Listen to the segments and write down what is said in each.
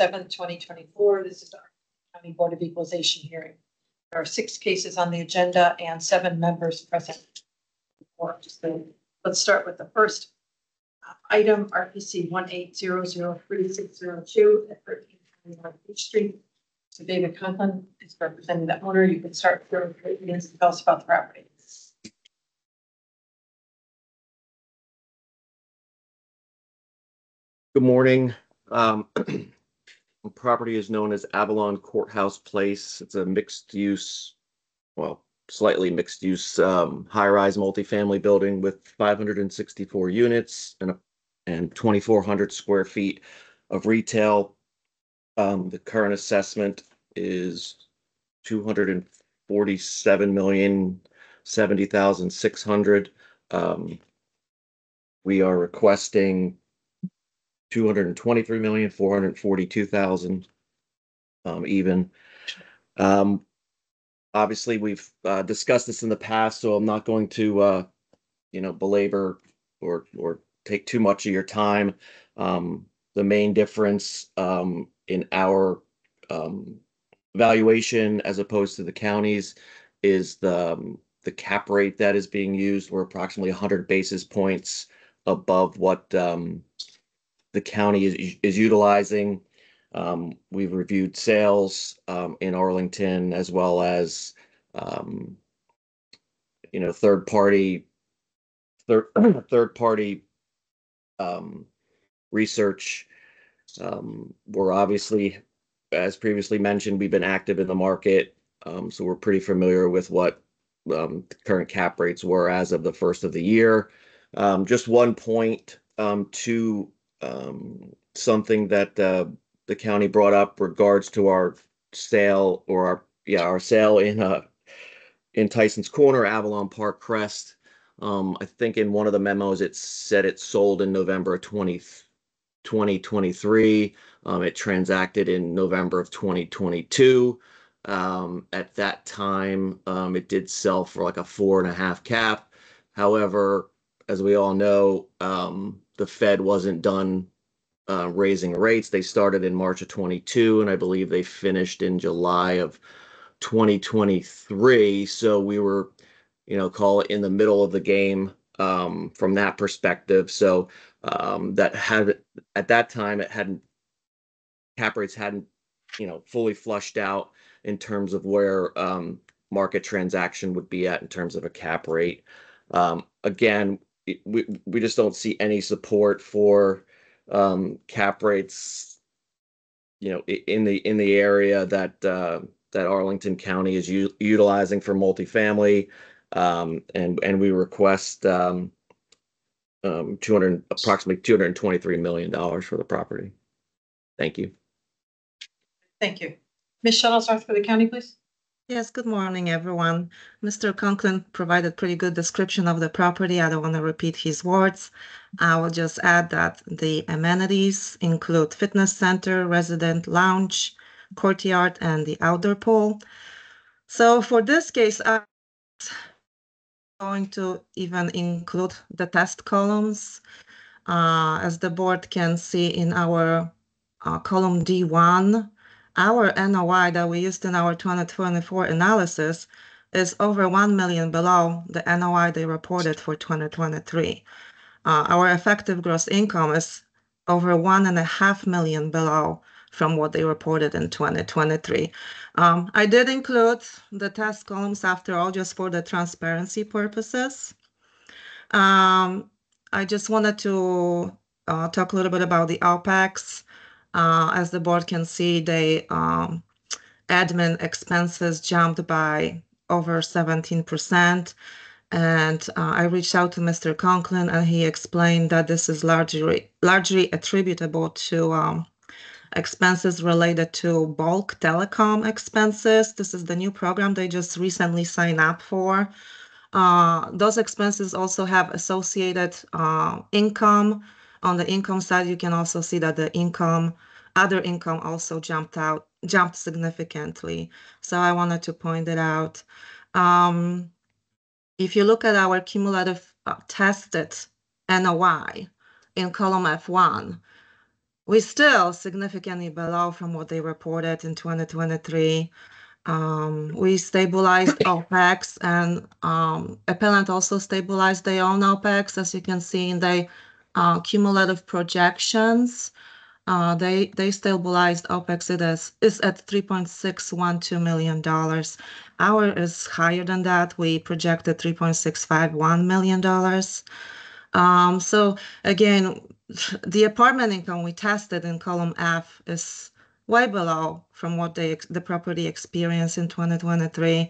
7th, 2024. This is our County Board of Equalization hearing. There are 6 cases on the agenda and 7 members present. So let's start with the first item, RPC 1800362 at 1321 Beach Street. So David Conklin is representing the owner. You can start your minutes and tell us about the property. Good morning. The property is known as Avalon Courthouse Place. It's a mixed use, well, slightly mixed use high-rise multifamily building with 564 units and 2,400 square feet of retail. The current assessment is $247,070,600. We are requesting $223,442,000 even. Obviously, we've discussed this in the past, so I'm not going to belabor or take too much of your time. The main difference in our valuation as opposed to the county's is the cap rate that is being used. We're approximately 100 basis points above what the county is utilizing. We've reviewed sales in Arlington as well as third party research. We're obviously, as previously mentioned, we've been active in the market, so we're pretty familiar with what the current cap rates were as of the first of the year. Just one point to something that the county brought up regards to our sale or our sale in Tyson's Corner, Avalon Park Crest. I think in one of the memos it said it sold in November of 2023. It transacted in November of 2022. At that time, it did sell for like a 4.5 cap. However, as we all know, the Fed wasn't done raising rates. They started in March of 22, and I believe they finished in July of 2023. So we were, call it in the middle of the game from that perspective. So that had at that time cap rates hadn't fully flushed out in terms of where market transaction would be at in terms of a cap rate. Again, we just don't see any support for cap rates, in the area that Arlington County is utilizing for multifamily, and we request approximately $223 million for the property. Thank you. Thank you. Ms. Shuttlesworth for the county, please. Yes, good morning, everyone. Mr. Conklin provided pretty good description of the property. I don't want to repeat his words. I will just add that the amenities include fitness center, resident lounge, courtyard, and the outdoor pool. So for this case, I'm going to even include the test columns. As the board can see in our column D1, our NOI that we used in our 2024 analysis is over 1 million below the NOI they reported for 2023. Our effective gross income is over 1.5 million below from what they reported in 2023. I did include the test columns after all, just for the transparency purposes. I just wanted to talk a little bit about the OPEX. As the board can see, the admin expenses jumped by over 17%. And I reached out to Mr. Conklin, and he explained that this is largely attributable to expenses related to bulk telecom expenses. This is the new program they just recently signed up for. Those expenses also have associated income. On the income side, you can also see that the other income also jumped significantly. So I wanted to point it out. If you look at our cumulative tested NOI in column F1, we're still significantly below from what they reported in 2023. We stabilized OPEX, and Appellant also stabilized their own OPEX, as you can see in the cumulative projections. They stabilized OPEX is at $3.612 million. Our is higher than that. We projected $3.651 million. So again, the apartment income we tested in column F is way below from what the property experienced in 2023.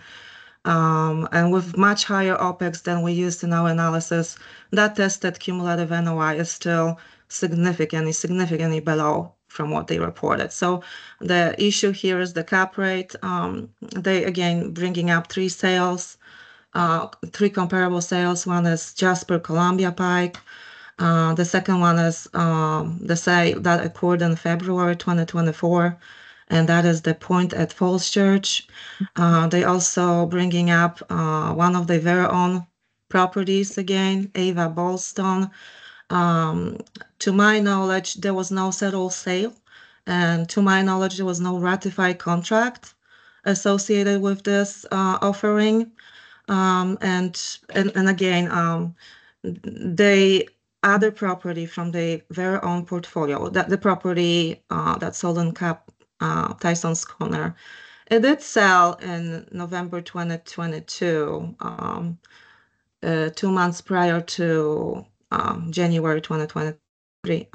And with much higher OPEX than we used in our analysis, that tested cumulative NOI is still significantly below from what they reported. So the issue here is the cap rate. They, again, bringing up three comparable sales. One is Jasper Columbia Pike. The second one is the sale that occurred in February 2024, and that is the Point at Falls Church. They also bringing up one of their very own properties again, Ava Ballstone. To my knowledge, there was no settled sale, and to my knowledge, there was no ratified contract associated with this offering. And again, they other property from the very own portfolio, that the property that sold in Tyson's Corner, it did sell in November 2022, 2 months prior to January 2023.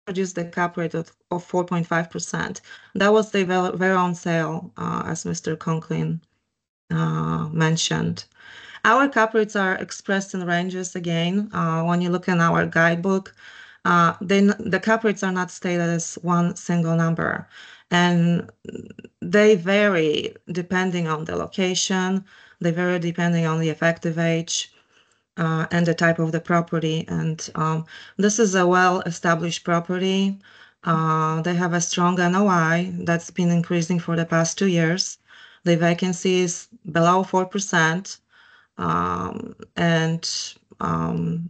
Produced the cap rate of 4.5%. That was the very own sale, as Mr. Conklin mentioned. Our cap rates are expressed in ranges again. When you look in our guidebook, the cap rates are not stated as one single number, and they vary depending on the location, they vary depending on the effective age, and the type of the property. And this is a well-established property. They have a strong NOI that's been increasing for the past 2 years. The vacancy is below 4%.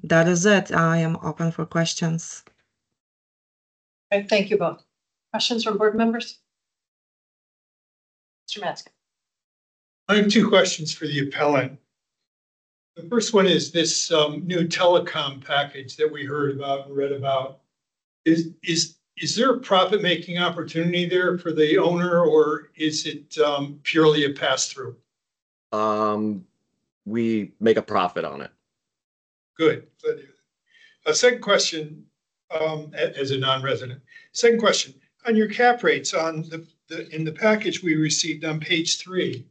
That is it. I am open for questions. Okay, thank you both. Questions from board members? Mr. Matzke. I have two questions for the appellant. The first one is this new telecom package that we heard about and read about. Is there a profit-making opportunity there for the owner, or is it purely a pass-through? We make a profit on it. Good. A second question, as a non-resident. Second question, on your cap rates on in the package we received on page 3,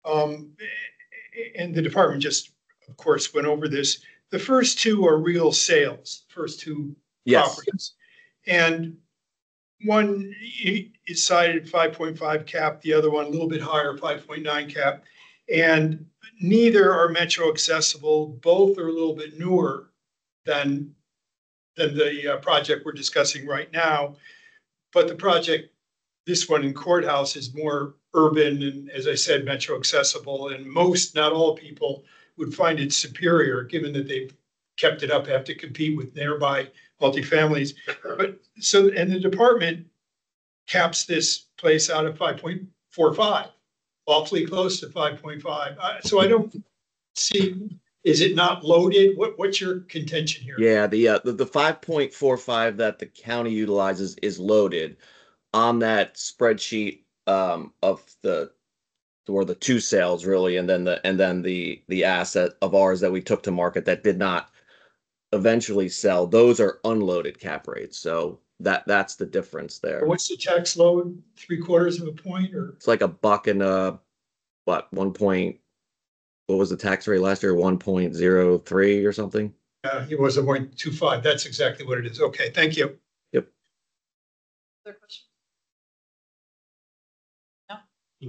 and the department just, of course, went over this. The first two are real sales, first two properties. And one is cited 5.5 cap, the other one a little bit higher, 5.9 cap. And neither are metro accessible. Both are a little bit newer than the project we're discussing right now. But the project, this one in Courthouse, is more urban and, as I said, metro accessible. And most, not all people would find it superior, given that they've kept it up, have to compete with nearby multifamilies. But so, and the department caps this place out at 5.45. Awfully close to 5.5. So I don't see, is it not loaded? What's your contention here? Yeah, the 5.45 that the county utilizes is loaded on that spreadsheet of the two sales really, and then the asset of ours that we took to market that did not eventually sell. Those are unloaded cap rates. So that's the difference there. What's the tax load? 3/4 of a point, or it's like $1 and what 1 point? What was the tax rate last year? 1.03 or something. It was a 0.25. That's exactly what it is. Okay, thank you. Yep. Other questions? No.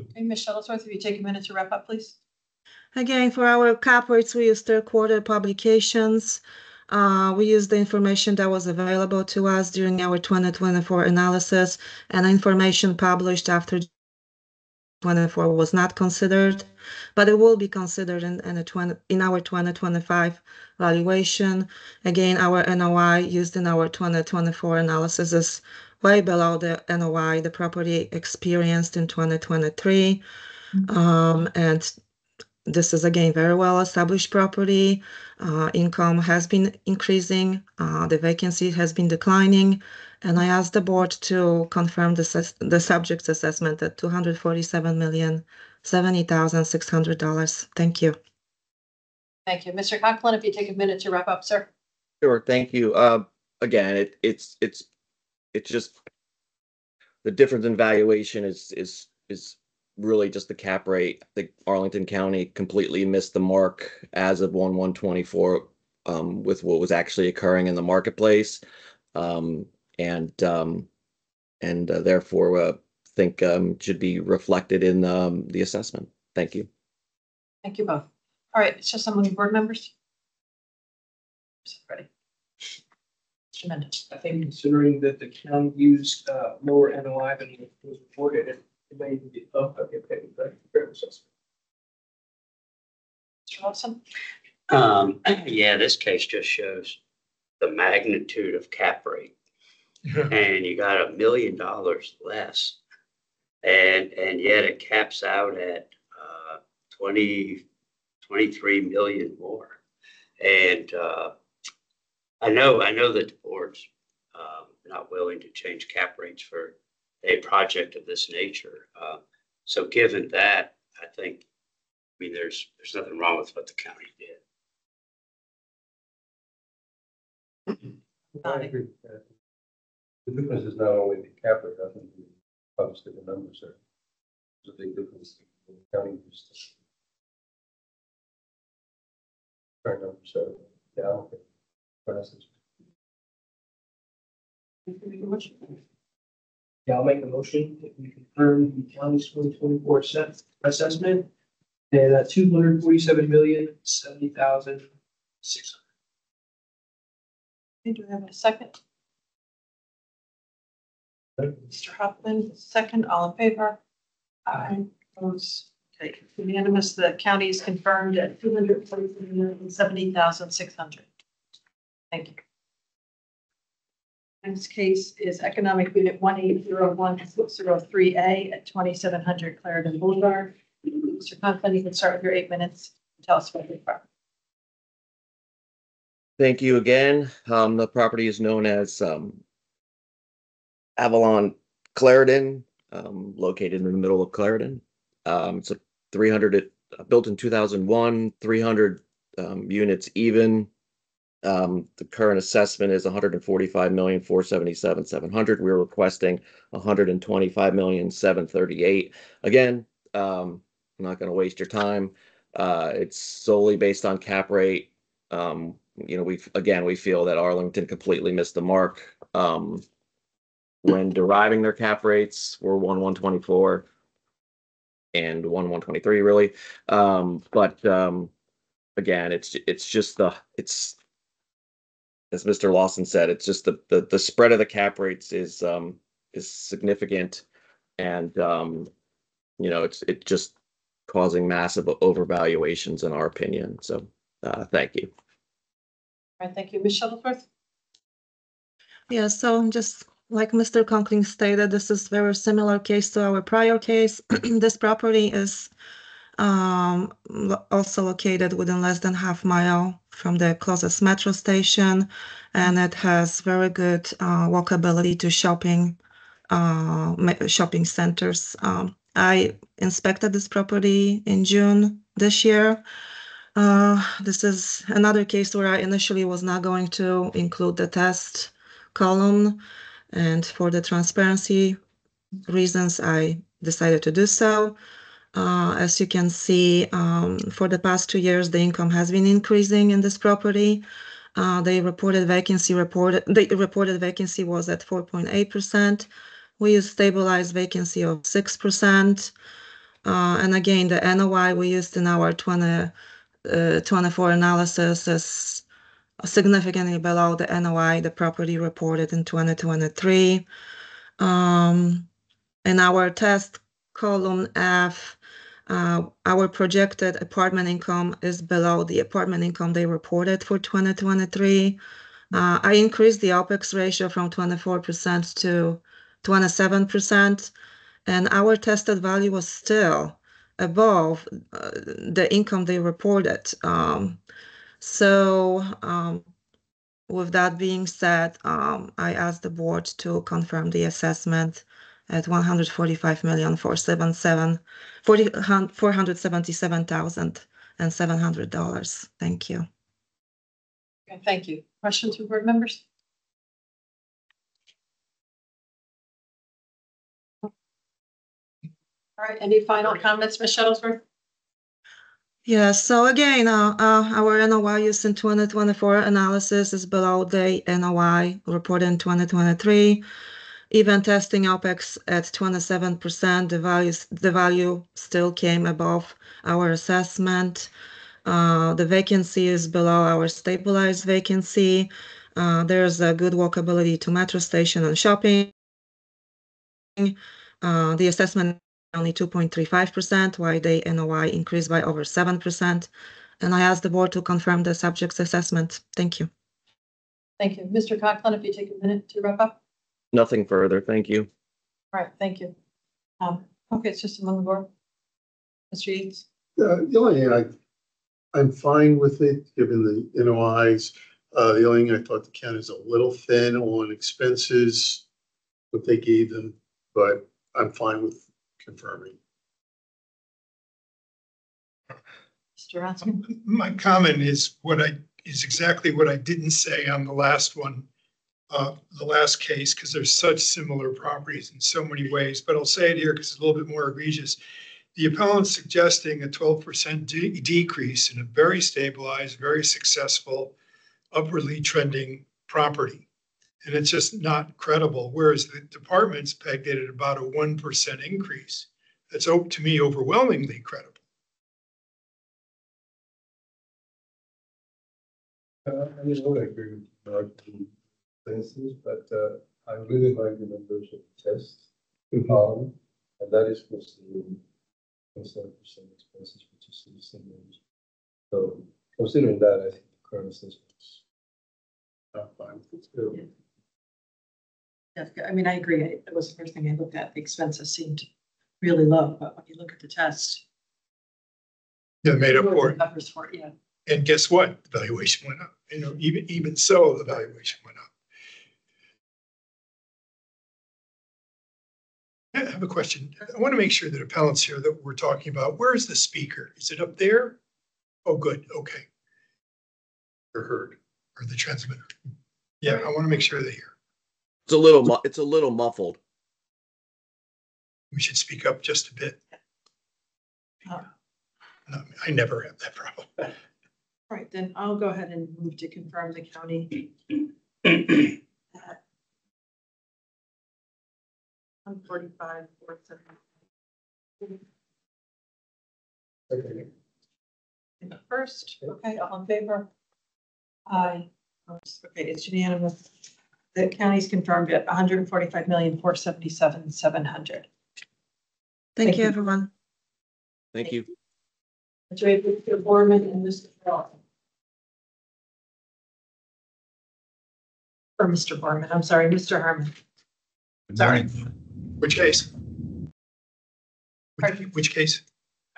Okay, Ms. Shuttlesworth, if you take a minute to wrap up, please. Again, for our cap rates, we use third-quarter publications. We used the information that was available to us during our 2024 analysis and information published after 2024 was not considered, but it will be considered in our 2025 valuation. Again, our NOI used in our 2024 analysis is way below the NOI the property experienced in 2023. And this is again very well established property. Income has been increasing. The vacancy has been declining. And I asked the board to confirm the subject's assessment at $247,070,600. Thank you. Thank you. Mr. Conklin, if you take a minute to wrap up, sir. Sure, thank you. Again, it's just the difference in valuation is really just the cap rate. I think Arlington County completely missed the mark as of 1/1/24 with what was actually occurring in the marketplace, and therefore think should be reflected in the assessment. Thank you. Thank you both. All right, it's just some of the board members. Ready. Mr. Mendez. I think considering that the county used lower NOI than was reported, it may be up. Okay, fair assessment. Mr. Lawson. Yeah, this case just shows the magnitude of cap rate. And you got $1 million less, and yet it caps out at 23 million more. And I know that the board's not willing to change cap rates for a project of this nature. So given that, I think, I mean, there's nothing wrong with what the county did. I agree with that. The difference is not only the cap rate, I think obviously the numbers are, there's a big difference in the county used to. Our numbers are down, for instance. Yeah, I'll make a motion that we confirm the county's 2024 assessment and $247,070,600. Do we have a second? Mr. Hoffman, second. All in favor? Aye. Opposed? Okay, unanimous. The county is confirmed at $247,070,600. Thank you. Next case is Economic Unit 1801603A at 2700 Clarendon Boulevard. Mr. Conklin, you can start with your 8 minutes and tell us about the property. Thank you again. The property is known as Avalon Clarendon, located in the middle of Clarendon. It's a 300, built in 2001, 300 units even. The current assessment is $145,477,700. We're requesting $125,738,000. Again, I'm not going to waste your time. It's solely based on cap rate. We feel that Arlington completely missed the mark when deriving their cap rates for 1/1/24 and 1/1/23 really. Again, it's just it's as Mr. Lawson said, it's just the spread of the cap rates is significant, and it's just causing massive overvaluations in our opinion. So thank you. All right, thank you. Ms. Shuttlesworth? Yeah, so just like Mr. Conklin stated, this is very similar case to our prior case. This property is also located within less than half mile from the closest metro station, and it has very good walkability to shopping centers. I inspected this property in June this year. This is another case where I initially was not going to include the test column, and for the transparency reasons, I decided to do so. As you can see, for the past 2 years, the income has been increasing in this property. The reported vacancy was at 4.8%. We used stabilized vacancy of 6%. And again, the NOI we used in our 24 analysis is significantly below the NOI the property reported in 2023. In our test column F, our projected apartment income is below the apartment income they reported for 2023. I increased the OPEX ratio from 24% to 27%, and our tested value was still above the income they reported. With that being said, I asked the board to confirm the assessment at $477,700. Thank you. Okay, thank you. Questions from board members? All right, any final comments, Ms. Shuttlesworth? Yeah, so again, our NOI use in 2024 analysis is below the NOI reported in 2023. Even testing OPEX at 27%, the value still came above our assessment. The vacancy is below our stabilized vacancy. There's a good walkability to metro station and shopping. The assessment only 2.35%, while the NOI increased by over 7%. And I asked the board to confirm the subject's assessment. Thank you. Thank you. Mr. Conklin, if you take a minute to wrap up. Nothing further. Thank you. All right, thank you. Okay, it's just among the board. Mr. Yates? The only thing I'm fine with it, given the NOIs. The only thing I thought the county is a little thin on expenses, what they gave them, but I'm fine with confirming. Mr. Raskin? My comment is exactly what I didn't say on the last one, the last case, because there's such similar properties in so many ways, but I'll say it here because it's a little bit more egregious. The appellant's suggesting a 12% decrease in a very stabilized, very successful, upwardly trending property. And it's just not credible. Whereas the department's pegged it at about a 1% increase. That's, to me, overwhelmingly credible. I just would agree with Mark expenses, but I really like the numbers of the test, and that is considering 7% expenses, which is the same range. So considering that, I think the current assessment is fine. Yeah, I mean, I agree. It was the first thing I looked at. The expenses seemed really low, but when you look at the test, Yeah, made up for it. Numbers for it, yeah. And guess what? The valuation went up. You know, even so, the valuation went up. I have a question. I want to make sure that appellants here that we're talking about, where is the speaker? Is it up there? Oh, good. Okay. Or heard, or the transmitter. Yeah, I want to make sure they hear. It's a little muffled. We should speak up just a bit. No, I never have that problem. All right, then I'll go ahead and move to confirm the county. 145, 470. Okay. In the first, okay, all in favor? Aye. Okay, it's unanimous. The county's confirmed at 145,477,700. Thank you, everyone. Thank you. Mr. Borman and Mr. Carlton. Or Mr. Borman, I'm sorry, Mr. Harmon. Sorry. Which case? Which case?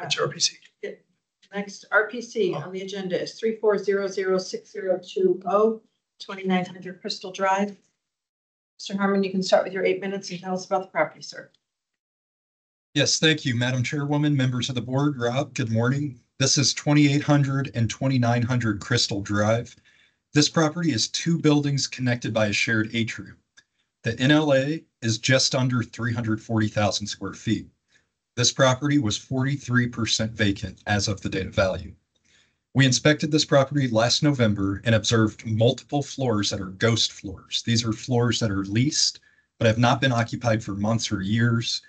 Which RPC? Next RPC on the agenda is 34006020, 2900 Crystal Drive. Mr. Harmon, you can start with your 8 minutes and tell us about the property, sir. Yes, thank you, Madam Chairwoman, members of the board. Rob, good morning. This is 2800 and 2900 Crystal Drive. This property is 2 buildings connected by a shared atrium. The NLA is just under 340,000 square feet. This property was 43% vacant as of the date of value. We inspected this property last November and observed multiple floors that are ghost floors. These are floors that are leased, but have not been occupied for months or years.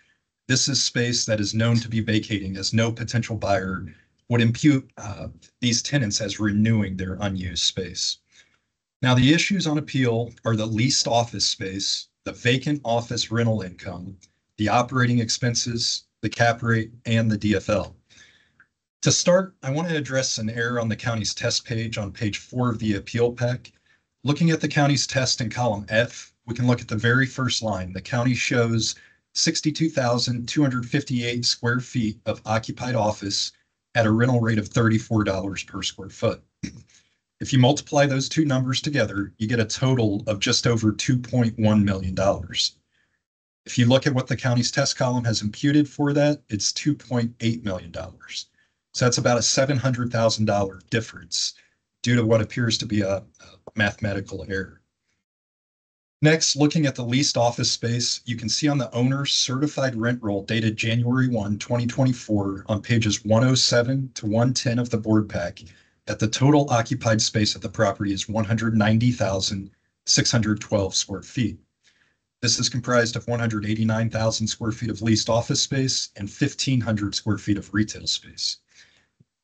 This is space that is known to be vacating, as no potential buyer would impute these tenants as renewing their unused space. Now, the issues on appeal are the leased office space, the vacant office rental income, the operating expenses, the cap rate, and the DFL. To start, I want to address an error on the county's test page on page 4 of the appeal pack. Looking at the county's test in column F, we can look at the very first line. The county shows 62,258 square feet of occupied office at a rental rate of $34 per square foot. If you multiply those two numbers together, you get a total of just over $2.1 million. If you look at what the county's test column has imputed for that, it's $2.8 million. So that's about a $700,000 difference due to what appears to be a mathematical error. Next, looking at the leased office space, you can see on the owner's certified rent roll dated January 1, 2024 on pages 107 to 110 of the board pack that the total occupied space of the property is 190,612 square feet. This is comprised of 189,000 square feet of leased office space and 1,500 square feet of retail space.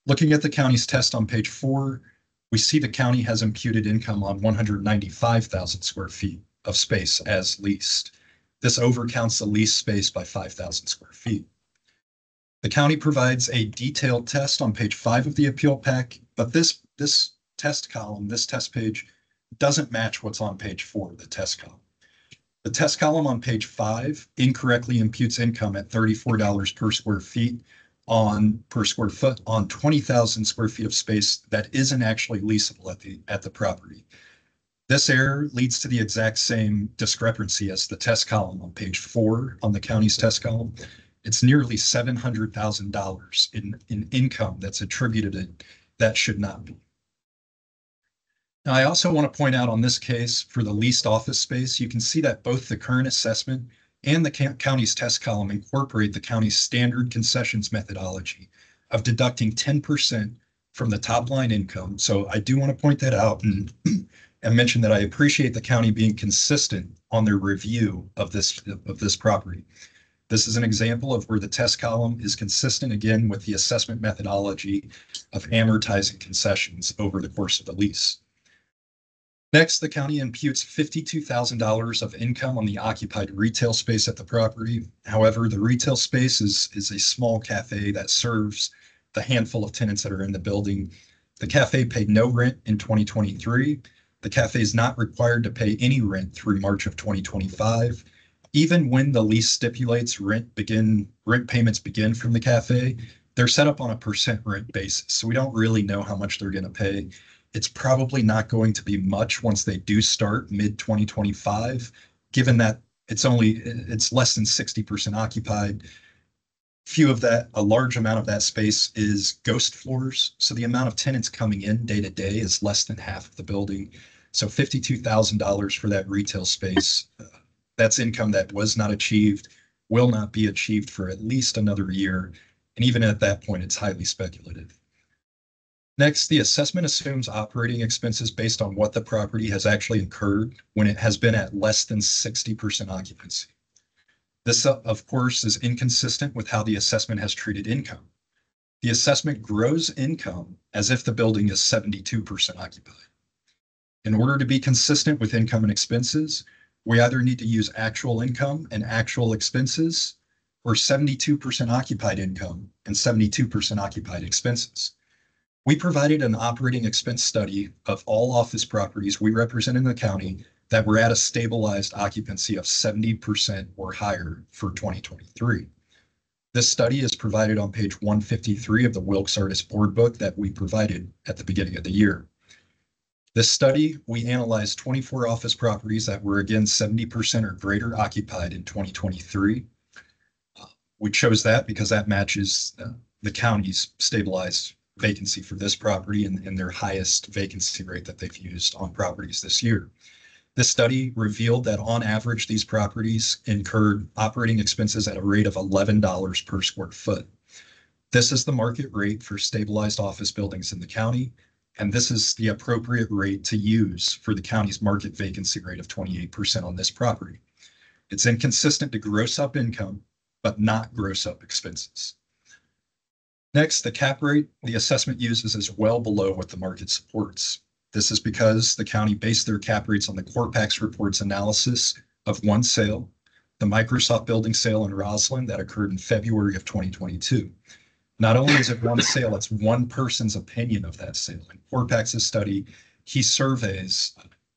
Looking at the county's test on page 4, we see the county has imputed income on 195,000 square feet of space as leased. This overcounts the leased space by 5,000 square feet. The county provides a detailed test on page 5 of the appeal pack, but this test column, this test page, doesn't match what's on page 4 of the test column. The test column on page 5 incorrectly imputes income at $34 per square foot on 20,000 square feet of space that isn't actually leasable at the property. This error leads to the exact same discrepancy as the test column on page 4 on the county's test column. It's nearly $700,000 in income that's attributed that should not be. Now, I also want to point out on this case for the leased office space, you can see that both the current assessment and the county's test column incorporate the county's standard concessions methodology of deducting 10% from the top line income. So I do want to point that out and mention that I appreciate the county being consistent on their review of this property. This is an example of where the test column is consistent again with the assessment methodology of amortizing concessions over the course of the lease. Next, the county imputes $52,000 of income on the occupied retail space at the property. However, the retail space is a small cafe that serves the handful of tenants that are in the building. The cafe paid no rent in 2023. The cafe is not required to pay any rent through March of 2025. Even when the lease stipulates rent payments begin from the cafe, they're set up on a percent rent basis. So we don't really know how much they're going to pay. It's probably not going to be much once they do start mid-2025, given that it's less than 60% occupied. A large amount of that space is ghost floors. So the amount of tenants coming in day to day is less than half of the building. So $52,000 for that retail space, that's income that was not achieved, will not be achieved for at least another year. And even at that point, it's highly speculative. Next, the assessment assumes operating expenses based on what the property has actually incurred when it has been at less than 60% occupancy. This, of course, is inconsistent with how the assessment has treated income. The assessment grows income as if the building is 72% occupied. In order to be consistent with income and expenses, we either need to use actual income and actual expenses or 72% occupied income and 72% occupied expenses. We provided an operating expense study of all office properties we represent in the county that were at a stabilized occupancy of 70% or higher for 2023. This study is provided on page 153 of the Wilkes Artist Board Book that we provided at the beginning of the year. This study, we analyzed 24 office properties that were again 70% or greater occupied in 2023. We chose that because that matches the county's stabilized vacancy for this property and their highest vacancy rate that they've used on properties this year. This study revealed that on average, these properties incurred operating expenses at a rate of $11 per square foot. This is the market rate for stabilized office buildings in the county, and this is the appropriate rate to use for the county's market vacancy rate of 28% on this property. It's inconsistent to gross up income, but not gross up expenses. Next, the cap rate the assessment uses is well below what the market supports. This is because the county based their cap rates on the Corpax report's analysis of one sale, the Microsoft building sale in Roslyn that occurred in February of 2022. Not only is it one sale, it's one person's opinion of that sale. In Corpax's study, he surveys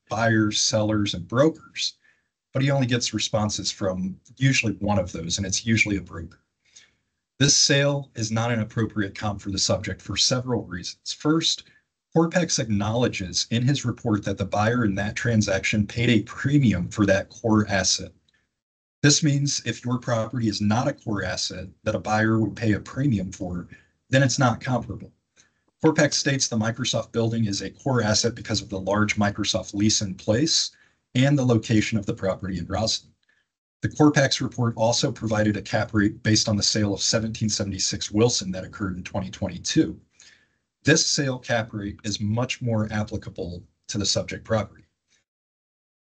buyers, sellers, and brokers, but he only gets responses from usually one of those, and it's usually a broker. This sale is not an appropriate comp for the subject for several reasons. First, Corpax acknowledges in his report that the buyer in that transaction paid a premium for that core asset. This means if your property is not a core asset that a buyer would pay a premium for, then it's not comparable. Corpax states the Microsoft building is a core asset because of the large Microsoft lease in place and the location of the property in Roslyn. The Corpax report also provided a cap rate based on the sale of 1776 Wilson that occurred in 2022. This sale cap rate is much more applicable to the subject property.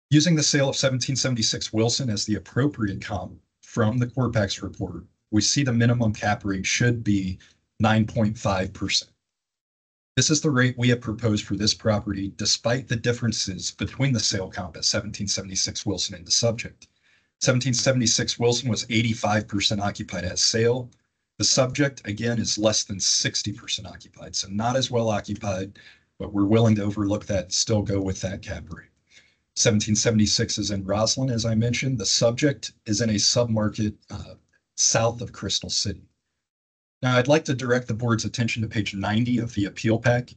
Using the sale of 1776 Wilson as the appropriate comp from the Corpax report, we see the minimum cap rate should be 9.5%. This is the rate we have proposed for this property, despite the differences between the sale comp at 1776 Wilson and the subject. 1776 Wilson was 85% occupied at sale. The subject, again, is less than 60% occupied, so not as well occupied, but we're willing to overlook that and still go with that cap rate. 1776 is in Roslyn, as I mentioned. The subject is in a submarket south of Crystal City. Now, I'd like to direct the board's attention to page 90 of the appeal pack.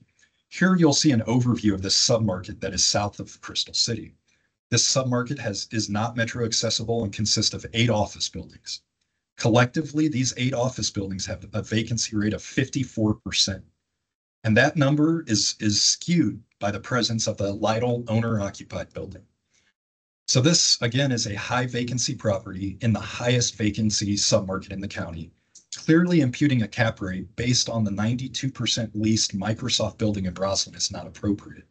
Here you'll see an overview of this submarket that is south of Crystal City. This submarket is not metro accessible and consists of 8 office buildings. Collectively, these 8 office buildings have a vacancy rate of 54%. And that number is skewed by the presence of the Lytle owner-occupied building. So this, again, is a high vacancy property in the highest vacancy submarket in the county, clearly imputing a cap rate based on the 92% leased Microsoft building in Roslyn is not appropriate.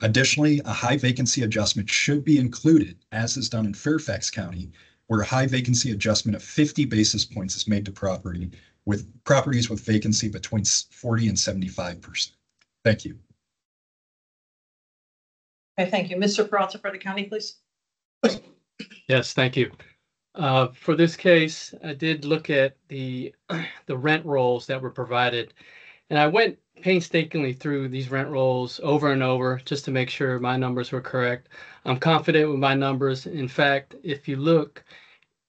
Additionally, a high vacancy adjustment should be included, as is done in Fairfax County, where a high vacancy adjustment of 50 basis points is made to properties with vacancy between 40 and 75%. Thank you. Okay, thank you. Mr. Peralta for the county, please. Yes, thank you. For this case, I did look at the rent rolls that were provided, and I went painstakingly through these rent rolls over and over just to make sure my numbers were correct. I'm confident with my numbers. In fact, if you look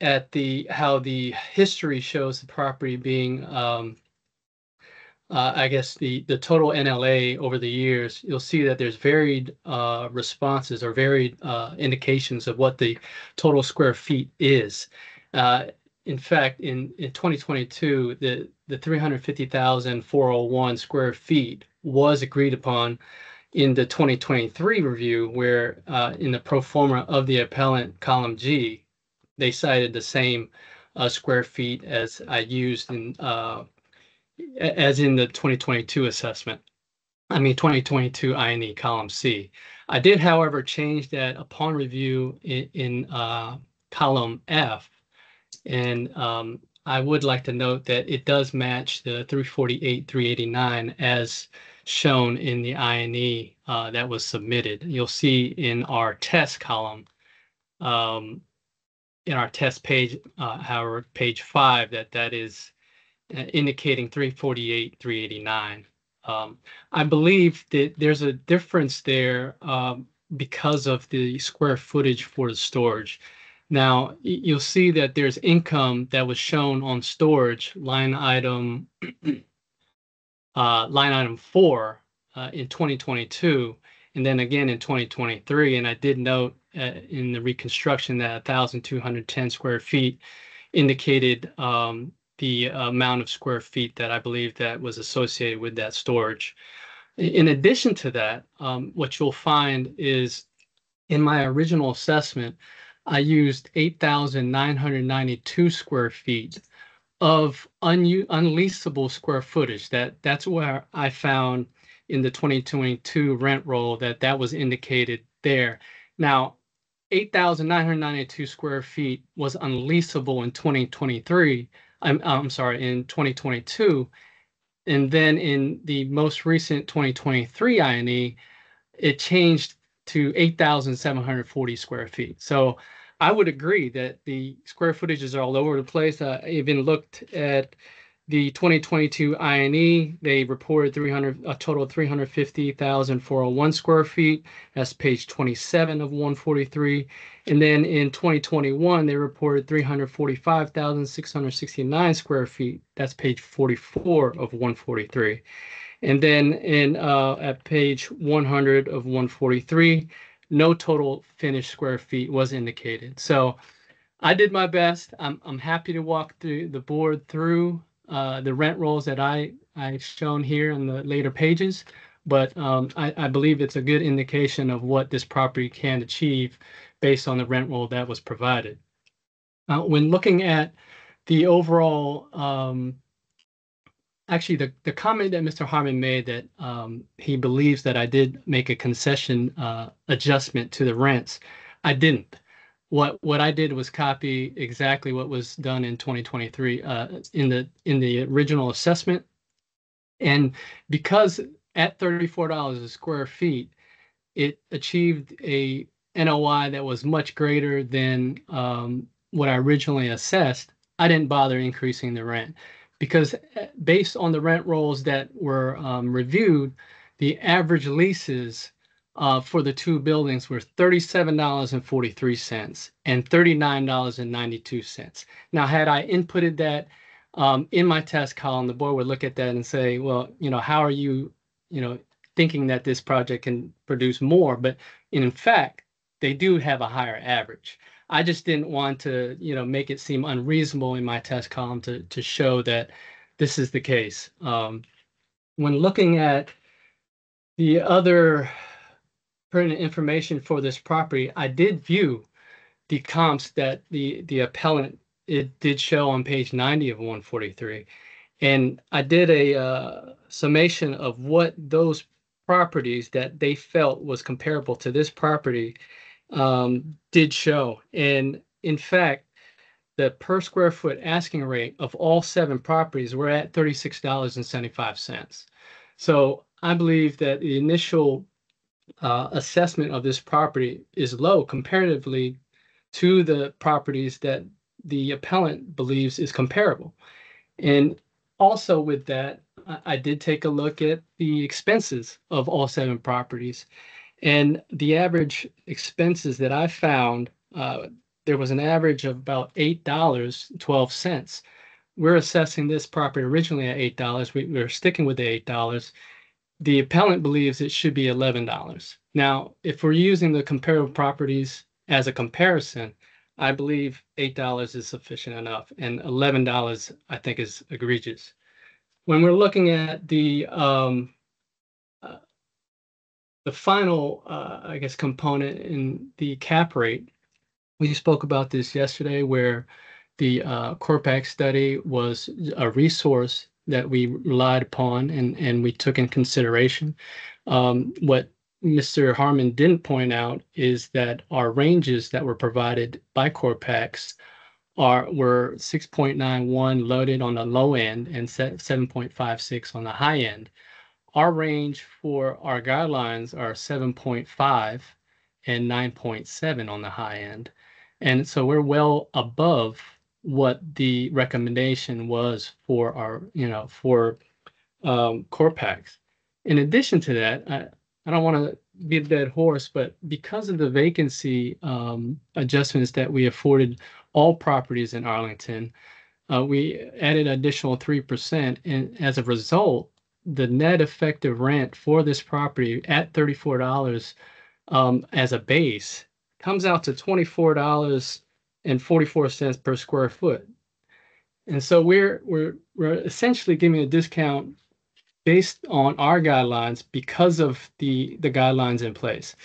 at how the history shows the property being, I guess the total NLA over the years, you'll see that there's varied responses or varied indications of what the total square feet is. In fact, in 2022, the 350,401 square feet was agreed upon in the 2023 review, where in the pro forma of the appellant column G, they cited the same square feet as I used as in the 2022 assessment. 2022 INE column C. I did, however, change that upon review in column F, and I would like to note that it does match the 348, 389 as shown in the INE that was submitted. You'll see in our test column, in our test page, however, page 5, that is indicating 348, 389. I believe that there's a difference there because of the square footage for the storage. Now, you'll see that there's income that was shown on storage, line item 4 in 2022, and then again in 2023. And I did note in the reconstruction that 1,210 square feet indicated the amount of square feet that I believe that was associated with that storage. In addition to that, what you'll find is in my original assessment, I used 8,992 square feet of unleasable square footage. That's where I found in the 2022 rent roll that was indicated there. Now, 8,992 square feet was unleasable in 2023. I'm sorry, in 2022. And then in the most recent 2023 INE, it changed to 8,740 square feet. So I would agree that the square footages are all over the place. I even looked at the 2022 INE. They reported a total of 350,401 square feet. That's page 27 of 143. And then in 2021, they reported 345,669 square feet. That's page 44 of 143. And then at page 100 of 143, no total finished square feet was indicated. So I did my best. I'm happy to walk the board through the rent rolls that I've shown here in the later pages, but I believe it's a good indication of what this property can achieve based on the rent roll that was provided. When looking at the overall, actually the comment that Mr. Harmon made that he believes that I did make a concession adjustment to the rents, I didn't. What I did was copy exactly what was done in 2023 in the original assessment, and because at $34 a square feet, it achieved a NOI that was much greater than what I originally assessed. I didn't bother increasing the rent because based on the rent rolls that were reviewed, the average leases for the two buildings were $37.43 and $39.92. Now, had I inputted that in my test column, the board would look at that and say, well, how are you, thinking that this project can produce more? But in fact, they do have a higher average. I just didn't want to, make it seem unreasonable in my test column to show that this is the case. When looking at the other pertinent information for this property, I did view the comps that the appellant did show on page 90 of 143. And I did a summation of what those properties that they felt was comparable to this property did show. And in fact, the per square foot asking rate of all 7 properties were at $36.75. So I believe that the initial assessment of this property is low comparatively to the properties that the appellant believes is comparable. And also with that, I did take a look at the expenses of all 7 properties. And the average expenses that I found, there was an average of about $8.12. We're assessing this property originally at $8. We're sticking with the $8. The appellant believes it should be $11. Now, if we're using the comparable properties as a comparison, I believe $8 is sufficient enough, and $11 I think is egregious. When we're looking at the final, I guess, component in the cap rate, we spoke about this yesterday, where the Corpac study was a resource that we relied upon and we took in consideration. What Mr. Harmon didn't point out is that our ranges that were provided by Corpacs were 6.91 loaded on the low end and 7.56 on the high end. Our range for our guidelines are 7.5 and 9.7 on the high end. And so we're well above what the recommendation was for our, for Corpacs. In addition to that, I don't want to be a dead horse, but because of the vacancy adjustments that we afforded all properties in Arlington, we added additional 3%. And as a result, the net effective rent for this property at $34 as a base comes out to $24.44 per square foot. And so we're essentially giving a discount based on our guidelines because of the guidelines in place.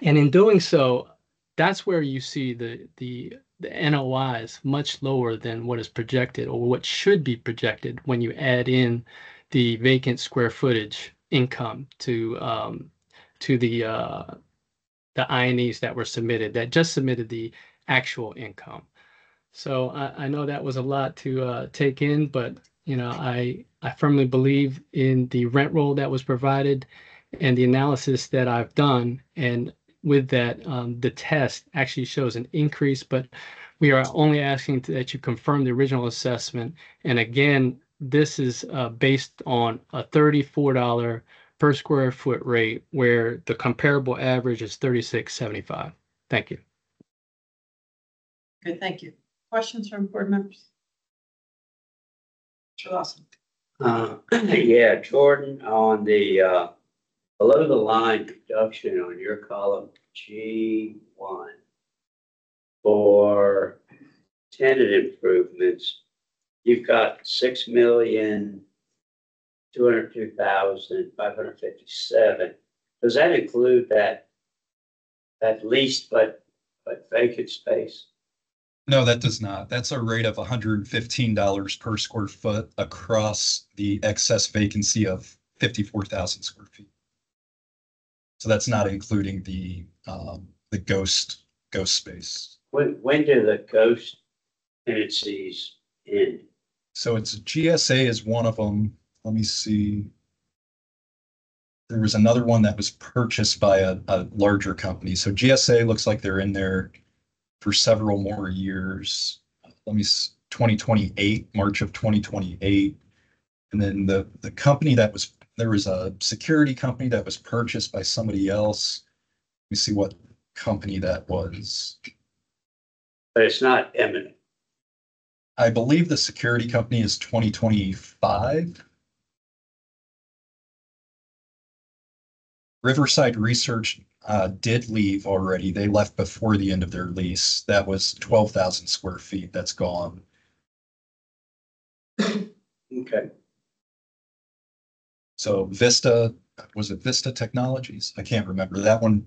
And in doing so, that's where you see the NOI is much lower than what is projected or what should be projected when you add in the vacant square footage income to the INEs that were submitted, that just submitted the actual income. So I know that was a lot to take in, but I firmly believe in the rent roll that was provided and the analysis that I've done. And with that, the test actually shows an increase, but we are only asking that you confirm the original assessment. And again, this is based on a $34 per square foot rate, where the comparable average is $36.75. Thank you. Okay, thank you. Questions from board members? Mr. Lawson. Yeah, Jordan, on the below the line reduction on your column G1 for tenant improvements, you've got 6,202,557. Does that include that leased but vacant space? No, that does not. That's a rate of $115 per square foot across the excess vacancy of 54,000 square feet. So that's not including the ghost space. When do the ghost tenancies end? So it's GSA is one of them. Let me see. There was another one that was purchased by a larger company. So GSA looks like they're in there for several more years. Let me 2028, March of 2028. And then the company that was, there was a security company that was purchased by somebody else. Let me see what company that was. But it's not imminent. I believe the security company is 2025. Riverside Research did leave already. They left before the end of their lease. That was 12,000 square feet. That's gone. Okay. So Vista, was it Vista Technologies? I can't remember that one.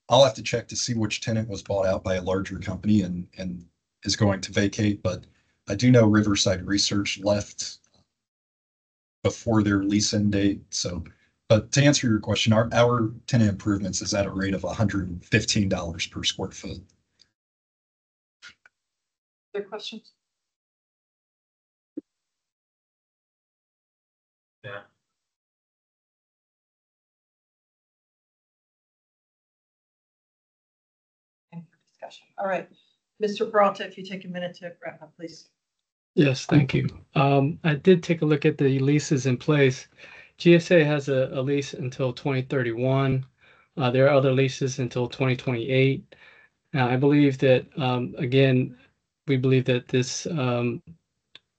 I'll have to check to see which tenant was bought out by a larger company and is going to vacate. But I do know Riverside Research left before their lease end date. So, but to answer your question, our tenant improvements is at a rate of $115 per square foot. Other questions? Yeah. Any discussion? All right. Mr. Peralta, if you take a minute to wrap up, please. Yes, thank you. I did take a look at the leases in place. GSA has a lease until 2031. There are other leases until 2028. Now, I believe that, again, we believe that this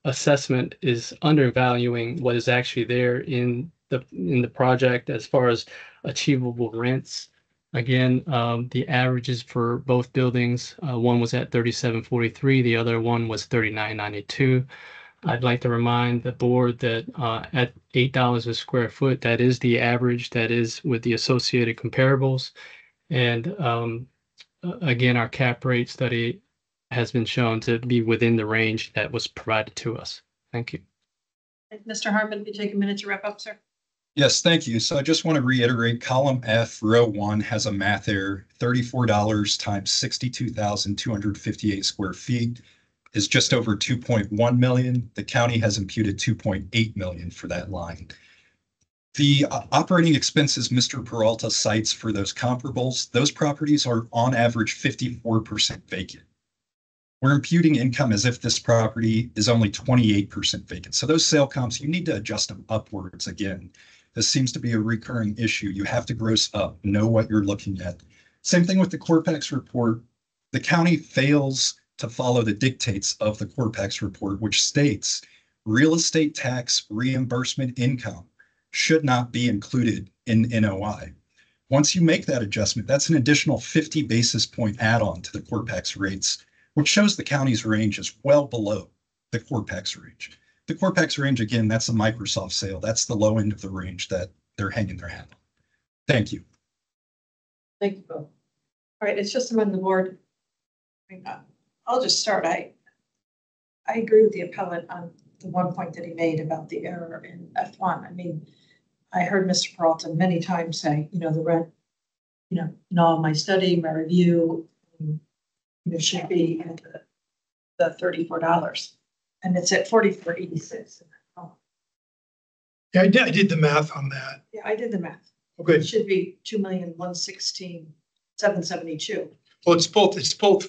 assessment is undervaluing what is actually there in the project as far as achievable rents. Again, the averages for both buildings, one was at 37.43, the other one was 39.92. I'd like to remind the board that at $8 a square foot, that is the average, that is with the associated comparables. And again, our cap rate study has been shown to be within the range that was provided to us. Thank you. Mr. Harmon, if you take a minute to wrap up, sir. Yes, thank you. So I just want to reiterate, column F, row 1 has a math error. $34 times 62,258 square feet is just over 2.1 million. The county has imputed 2.8 million for that line. The operating expenses Mr. Peralta cites for those comparables, those properties are on average 54% vacant. We're imputing income as if this property is only 28% vacant. So those sale comps, you need to adjust them upwards again. This seems to be a recurring issue. You have to gross up, know what you're looking at. Same thing with the Corpex report. The county fails to follow the dictates of the Corpex report, which states real estate tax reimbursement income should not be included in NOI. Once you make that adjustment, that's an additional 50 basis point add-on to the Corpex rates, which shows the county's range is well below the Corpex range. The Corpex range, again, that's a Microsoft sale. That's the low end of the range that they're hanging their hat on. Thank you. Thank you both. All right, it's just among the board. I'll just start. I agree with the appellant on the one point that he made about the error in F1. I mean, I heard Mr. Peralta many times say, the rent, in all my study, my review, there should be at the $34, and it's at $44.86. Yeah, I did the math on that. Yeah, I did the math. Okay. It should be $2,116,000 772. Well, it's both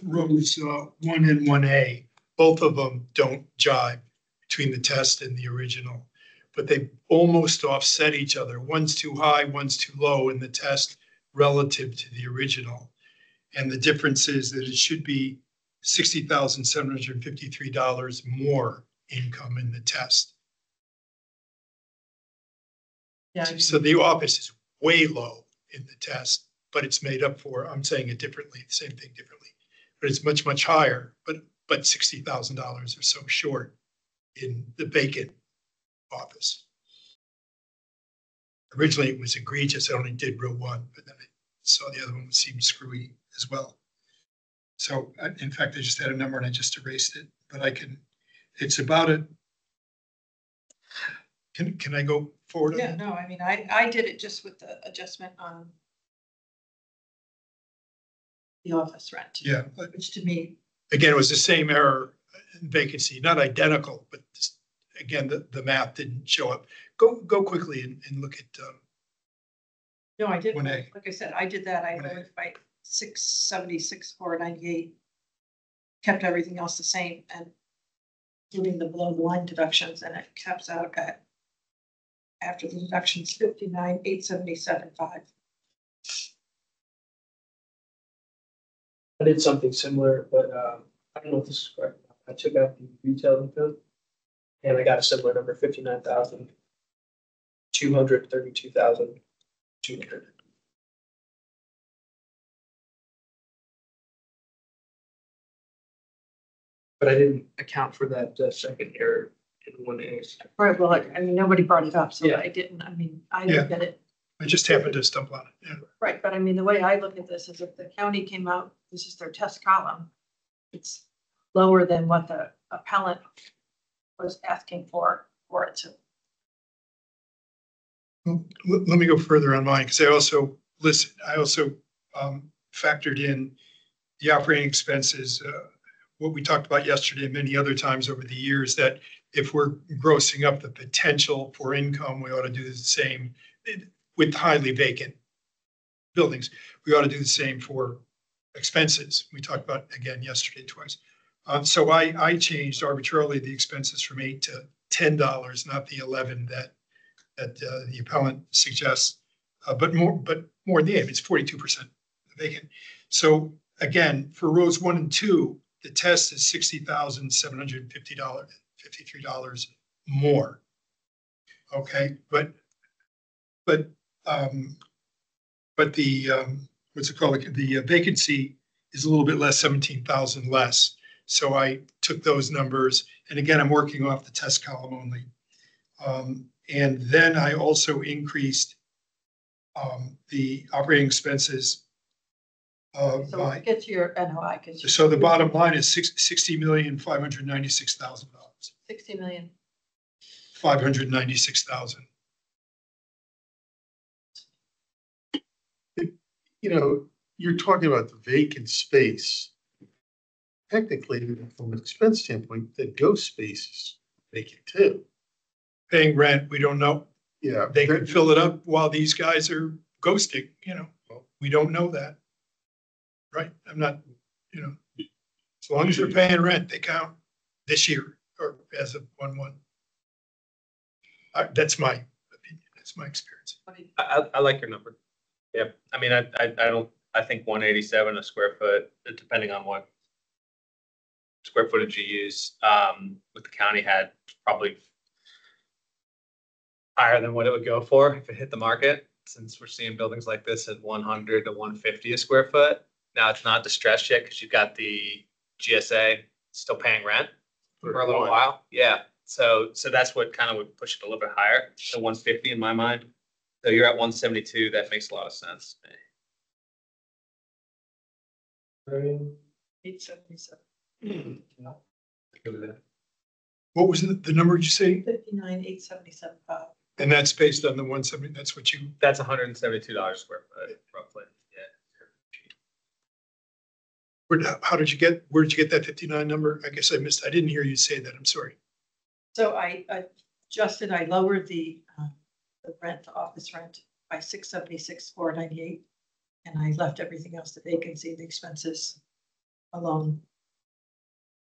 rows, 1 and 1A. Both of them don't jive between the test and the original, but they almost offset each other. One's too high, one's too low in the test relative to the original. And the difference is that it should be $60,753 more income in the test. Yeah. So the office is way low in the test, but it's made up for, I'm saying it differently, the same thing differently, but it's much, much higher, but $60,000 or so short in the vacant office. Originally, it was egregious. I only did row 1, but then I saw the other one seemed screwy as well. So in fact, I just had a number and I just erased it, but it's about it. Can I go forward? Yeah, no, I mean, I did it just with the adjustment on the office rent. Yeah. Which to me. Again, it was the same error in vacancy, not identical, but just, again, the math didn't show up. Go quickly and look at. No, I did. 1A. Like I said, I did that. I 1A. went by 676, 498, kept everything else the same and including the below the line deductions, and it caps out at, after the deductions, 59,877.5. I did something similar, but I don't know if this is correct. I took out the retail income and I got a similar number, 59,232,200. But I didn't account for that second error in 1A. Right, well, I mean, nobody brought it up, so Yeah. I didn't, I mean, I Yeah. look at it. I just happened to stumble on it. Yeah. Right, but I mean, the way I look at this is if the county came out, this is their test column, it's lower than what the appellant was asking for it to. Well, let me go further on mine because I also factored in the operating expenses, what we talked about yesterday and many other times over the years, that if we're grossing up the potential for income, we ought to do the same with highly vacant buildings. We ought to do the same for expenses. We talked about again yesterday twice. So I changed arbitrarily the expenses from $8 to $10, not the 11 that the appellant suggests, but more in the aim. It's 42% vacant. So again, for rows 1 and 2, the test is $60,753 more. Okay, but the what's it called? The vacancy is a little bit less, 17,000 less. So I took those numbers, and again, I'm working off the test column only. And then I also increased the operating expenses. So get to your NOI. So the bottom line is $60,596,000. 60 million. 596,000. You know, you're talking about the vacant space. Technically, from an expense standpoint, the ghost space is vacant too. Paying rent, we don't know. Yeah. They could fill it up while these guys are ghosting, you know, we don't know that. Right? I'm not, you know, as long as they're paying rent, they count this year or as of 1/1. That's my opinion. That's my experience. I like your number. Yeah, I mean, I think 187 a square foot, depending on what square footage you use, what the county had probably higher than what it would go for if it hit the market, since we're seeing buildings like this at 100 to 150 a square foot. Now it's not distressed yet because you've got the GSA still paying rent for a little while. Yeah, so that's what kind of would push it a little bit higher to 150 in my mind. So you're at 172. That makes a lot of sense. 877. What was the number you say? 59,877.5. And that's based on the 170. That's what you. That's $172 square foot, roughly. Yeah. Where did you get that 59 number? I guess I missed. I didn't hear you say that. I'm sorry. So I adjusted. I lowered the rent, the office rent, by 676, 498, And I left everything else, the vacancy, the expenses alone.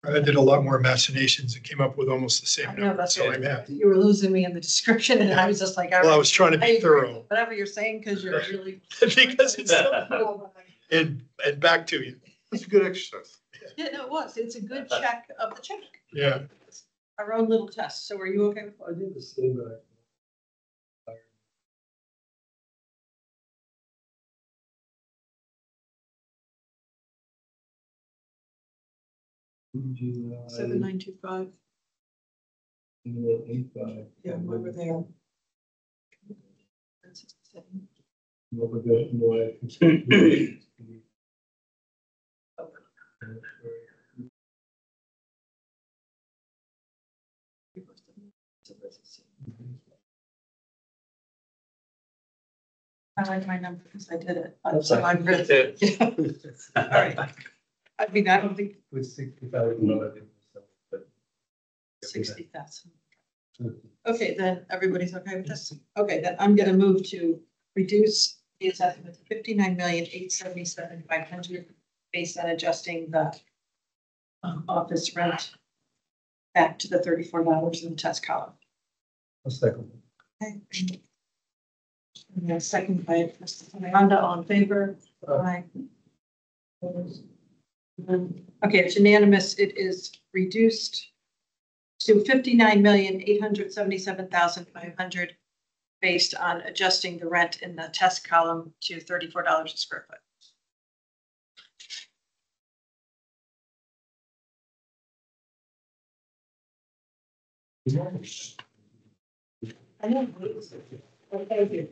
I did a lot more machinations and came up with almost the same I know, number, that's so what I'm happy. you were losing me in the description and I was just like. Well, I was trying to I be agree thorough. with whatever you're saying, because you're really. Because it's so, and back to you. It's a good exercise. Yeah, no, it was. It's a good check of the check. Yeah. Our own little test. So are you okay with I did the same, but July 7925? 85. Yeah, I'm over there. That's the same. What was that? I like my number because I did it. That's So fine. I'm good. Yeah. All right. I mean, I don't think With 60,000. 60,000. Okay, then everybody's okay with this? Okay, then I'm gonna move to reduce the assessment to 59,877,500 based on adjusting the office rent back to the $34 in the test column. A second. Okay. And then second by Mr. Miranda, all in favor? Aye. Okay, it's unanimous. It is reduced to 59,877,500 based on adjusting the rent in the test column to $34 a square foot. I know. Thank you.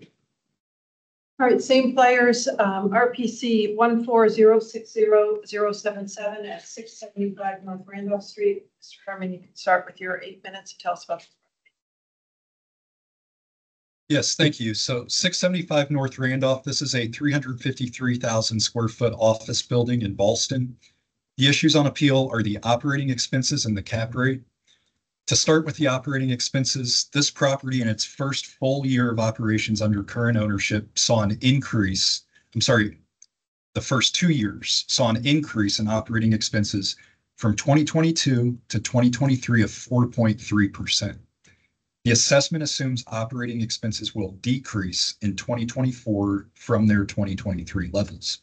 All right, same players, RPC 1406077 at 675 North Randolph Street. Mr. Herman, you can start with your 8 minutes and tell us about this. Yes, thank you. So 675 North Randolph, this is a 353,000 square foot office building in Ballston. The issues on appeal are the operating expenses and the cap rate. To start with the operating expenses, this property in its first full year of operations under current ownership saw an increase. The first 2 years saw an increase in operating expenses from 2022 to 2023 of 4.3%. The assessment assumes operating expenses will decrease in 2024 from their 2023 levels.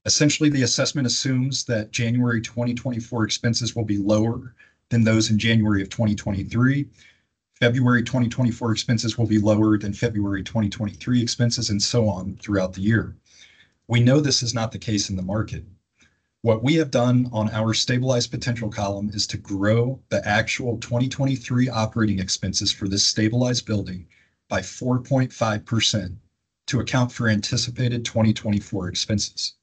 Essentially, the assessment assumes that January 2024 expenses will be lower than those in January of 2023. February 2024 expenses will be lower than February 2023 expenses, and so on throughout the year. We know this is not the case in the market. What we have done on our stabilized potential column is to grow the actual 2023 operating expenses for this stabilized building by 4.5% to account for anticipated 2024 expenses.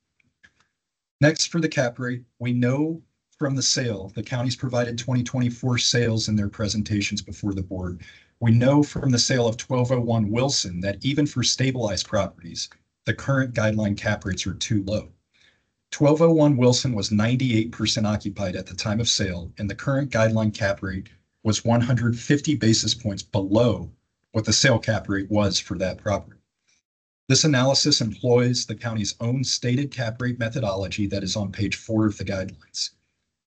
Next, for the cap rate, we know from the sale, the county's provided 2024 sales in their presentations before the board. We know from the sale of 1201 Wilson that even for stabilized properties, the current guideline cap rates are too low. 1201 Wilson was 98% occupied at the time of sale, and the current guideline cap rate was 150 basis points below what the sale cap rate was for that property. This analysis employs the county's own stated cap rate methodology that is on page 4 of the guidelines.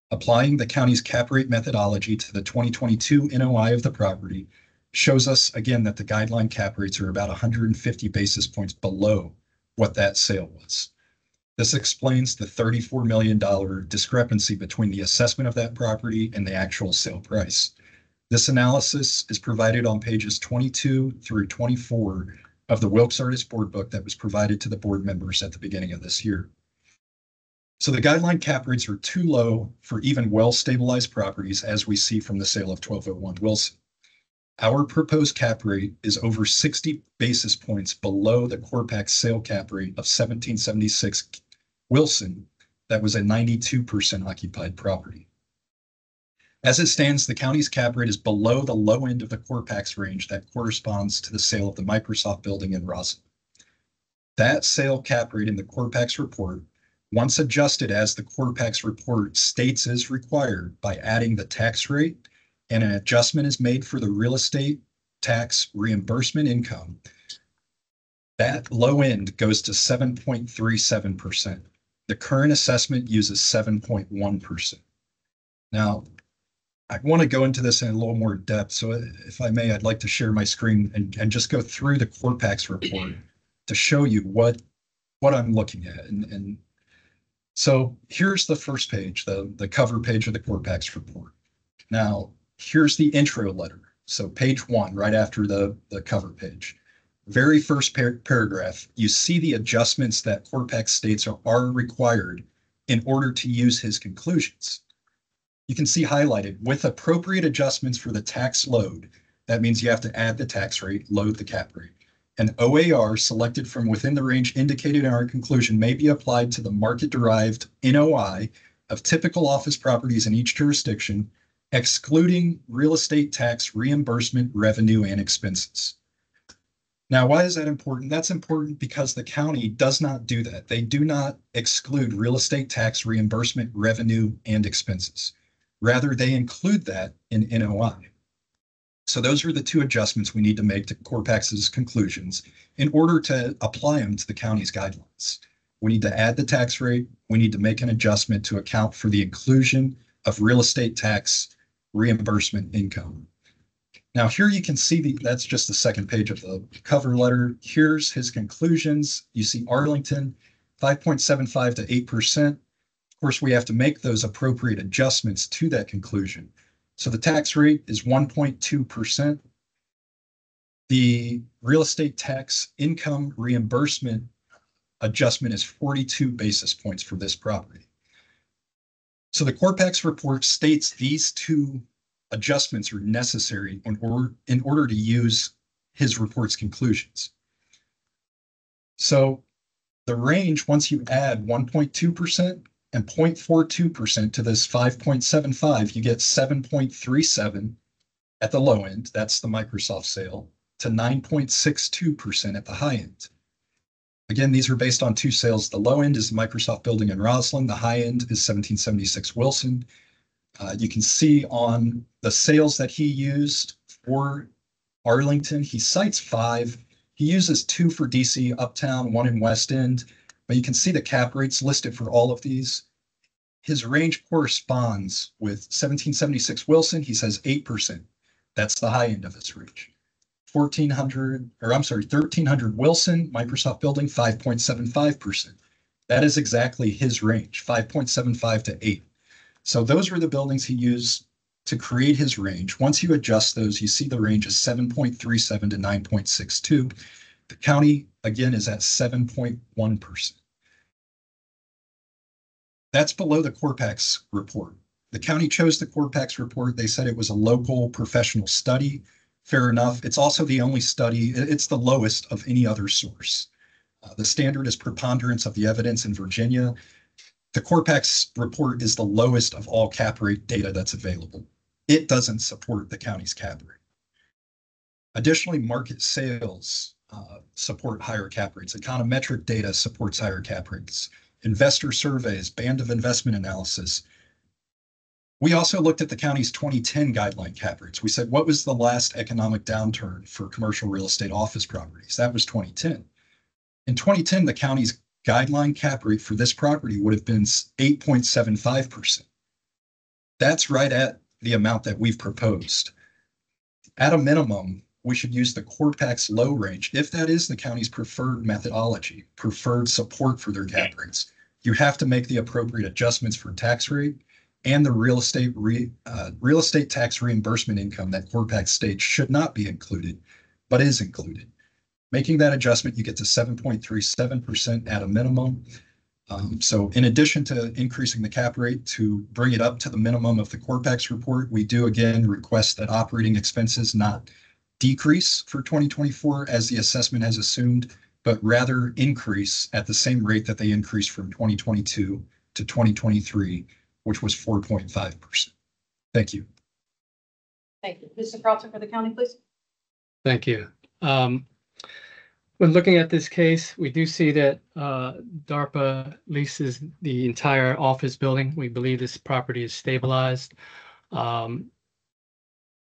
Applying the county's cap rate methodology to the 2022 NOI of the property shows us again that the guideline cap rates are about 150 basis points below what that sale was. This explains the $34 million discrepancy between the assessment of that property and the actual sale price. This analysis is provided on pages 22 through 24 of the Wilkes Artist Board book that was provided to the board members at the beginning of this year. So the guideline cap rates are too low for even well-stabilized properties, as we see from the sale of 1201 Wilson. Our proposed cap rate is over 60 basis points below the Corpac sale cap rate of 1776 Wilson, that was a 92% occupied property. As it stands, the county's cap rate is below the low end of the Corpac's range that corresponds to the sale of the Microsoft building in Roslyn. That sale cap rate in the Corpac's report, once adjusted as the Corpac's report states is required by adding the tax rate, and an adjustment is made for the real estate tax reimbursement income, That low end goes to 7.37%. The current assessment uses 7.1%. Now, I want to go into this in a little more depth. So if I may, I'd like to share my screen and just go through the Corpax report to show you what I'm looking at. And so here's the first page, the cover page of the Corpax report. Now, here's the intro letter. So page 1, right after the cover page. Very first paragraph, you see the adjustments that Corpax states are required in order to use his conclusions. You can see highlighted with appropriate adjustments for the tax load. That means you have to add the tax rate, load the cap rate. An OAR selected from within the range indicated in our conclusion may be applied to the market-derived NOI of typical office properties in each jurisdiction, excluding real estate tax reimbursement revenue and expenses. Now, why is that important? That's important because the county does not do that. They do not exclude real estate tax reimbursement revenue and expenses. Rather, they include that in NOI. So those are the two adjustments we need to make to Corpax's conclusions in order to apply them to the county's guidelines. We need to add the tax rate. We need to make an adjustment to account for the inclusion of real estate tax reimbursement income. Now here you can see that's just the second page of the cover letter. Here's his conclusions. You see Arlington, 5.75 to 8%. Of course, we have to make those appropriate adjustments to that conclusion. So the tax rate is 1.2%. The real estate tax income reimbursement adjustment is 42 basis points for this property. So the Corpax report states these two adjustments are necessary in order to use his report's conclusions. So the range, once you add 1.2% and 0.42% to this 5.75, you get 7.37 at the low end. That's the Microsoft sale, to 9.62% at the high end. Again, these are based on two sales. The low end is the Microsoft building in Roslyn. The high end is 1776 Wilson. You can see on the sales that he used for Arlington, he cites 5. He uses 2 for DC Uptown, 1 in West End, but you can see the cap rates listed for all of these. His range corresponds with 1776 Wilson. He says 8%. That's the high end of his range. 1300 Wilson, Microsoft building, 5.75%. That is exactly his range, 5.75 to 8. So those were the buildings he used to create his range. Once you adjust those, you see the range is 7.37 to 9.62. The county, again, is at 7.1%. That's below the Corpax report. The county chose the Corpax report. They said it was a local professional study. Fair enough. It's also the only study, it's the lowest of any other source. The standard is preponderance of the evidence in Virginia. The Corpax report is the lowest of all cap rate data that's available. It doesn't support the county's cap rate. Additionally, market sales support higher cap rates. Econometric data supports higher cap rates. Investor surveys, band of investment analysis. We also looked at the county's 2010 guideline cap rates. We said, what was the last economic downturn for commercial real estate office properties? That was 2010. In 2010, the county's guideline cap rate for this property would have been 8.75%. That's right at the amount that we've proposed. At a minimum, we should use the Corpax low range, if that is the county's preferred methodology, preferred support for their cap rates. You have to make the appropriate adjustments for tax rate and the real estate tax reimbursement income that Corpax states should not be included, but is included. Making that adjustment, you get to 7.37% at a minimum. So in addition to increasing the cap rate to bring it up to the minimum of the Corpax report, we do again request that operating expenses not decrease for 2024 as the assessment has assumed, but rather increase at the same rate that they increased from 2022 to 2023, which was 4.5%. Thank you. Thank you. Mr. Carlton for the county, please. Thank you. When looking at this case, we do see that DARPA leases the entire office building. We believe this property is stabilized.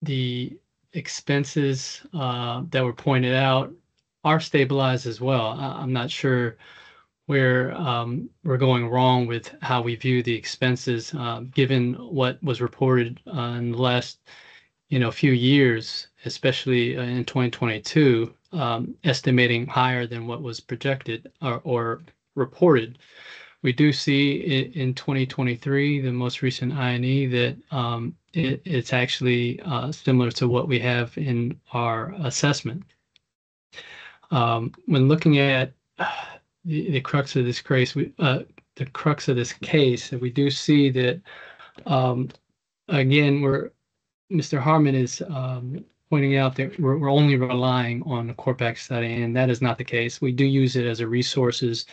The expenses that were pointed out are stabilized as well. I'm not sure where we're going wrong with how we view the expenses, given what was reported in the last, few years, especially in 2022, estimating higher than what was projected or reported. We do see in 2023, the most recent INE, that it's actually similar to what we have in our assessment. When looking at the crux of this case, we do see that again, Mr. Harmon is pointing out that we're only relying on the CORPAC study, and that is not the case. We do use it as a resources.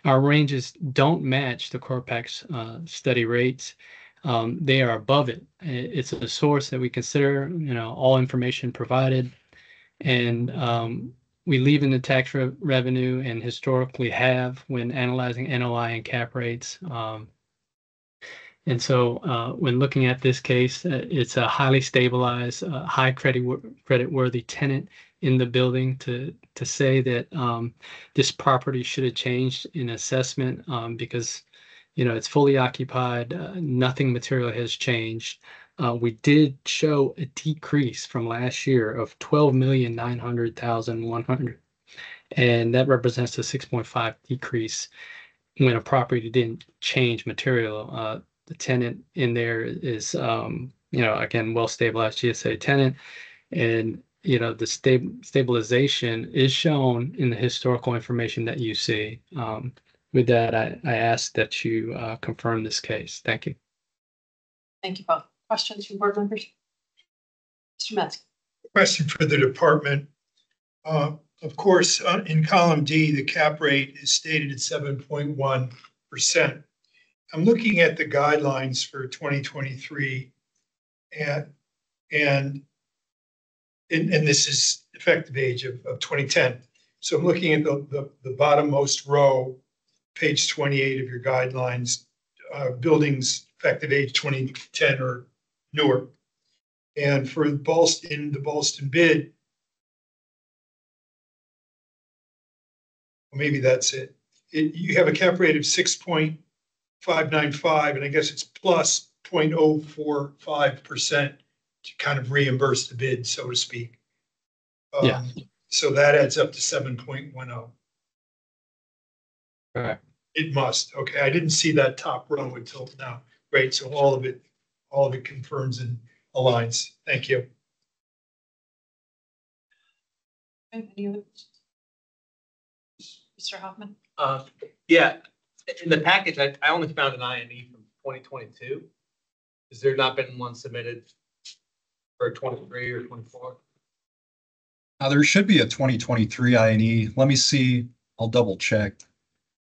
Our ranges don't match the CORPAC's study rates. They are above it. It's a source that we consider, all information provided, and we leave in the tax revenue and historically have when analyzing NOI and cap rates. And so when looking at this case, it's a highly stabilized, high credit-worthy tenant in the building. To say that this property should have changed in assessment because, it's fully occupied, nothing material has changed. We did show a decrease from last year of 12,900,100, and that represents a 6.5 decrease when a property didn't change material. The tenant in there is, again, well-stabilized GSA tenant, and the stabilization is shown in the historical information that you see. With that, I ask that you confirm this case. Thank you. Thank you both. Questions from board members? Mr. Metzger. Question for the department. Of course, in column D, the cap rate is stated at 7.1%. I'm looking at the guidelines for 2023, and this is effective age of 2010. So I'm looking at the bottommost row, page 28 of your guidelines, buildings effective age 2010 or newer. And for the Ballston bid, well, maybe that's it. You have a cap rate of 6.595, and I guess it's plus 0.045% to kind of reimburse the bid, so to speak. Yeah. So that adds up to 7.10. Correct. It must. Okay, I didn't see that top row until now. Great. So all of it confirms and aligns. Thank you. Any other questions? Mr. Hoffman? Yeah, in the package, I only found an INE from 2022. Has there not been one submitted for 23 or 24? There should be a 2023 INE. Let me see. I'll double check.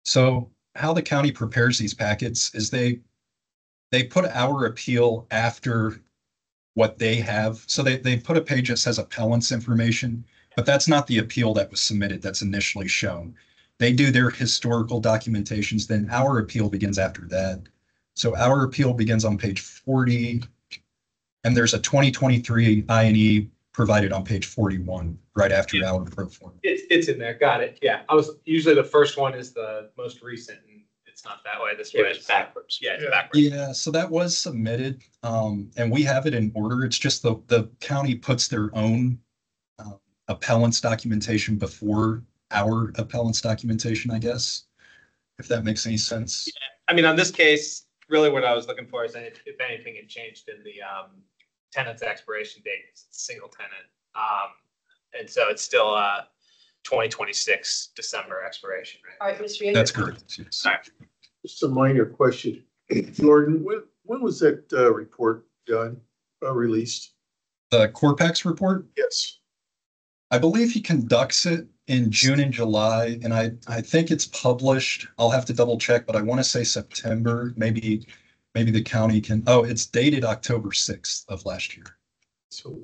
So how the county prepares these packets is they put our appeal after what they have. So they put a page that says appellant's information, but that's not the appeal that was submitted that's initially shown. They do their historical documentations, then our appeal begins after that. So our appeal begins on page 40, and there's a 2023 INE provided on page 41, right after our pro forma. It's in there. Got it. Yeah, I was usually the first one is the most recent, and it's not that way. This way It's backwards. Yeah, it's backwards. Yeah, so that was submitted, and we have it in order. It's just the county puts their own appellant's documentation before our appellant's documentation, I guess, if that makes any sense. Yeah. I mean, on this case, really what I was looking for is if anything had changed in the tenant's expiration date. It's a single tenant. And so it's still 2026 December expiration, right? All right, Mr. Yeager. That's correct. Yes. All right. Just a minor question. Jordan, when was that report done, released? The Corpax report, Yes. I believe he conducts it in June and July, and I think it's published. I'll have to double check, but I want to say September. Maybe the county can. Oh, it's dated October 6th of last year. So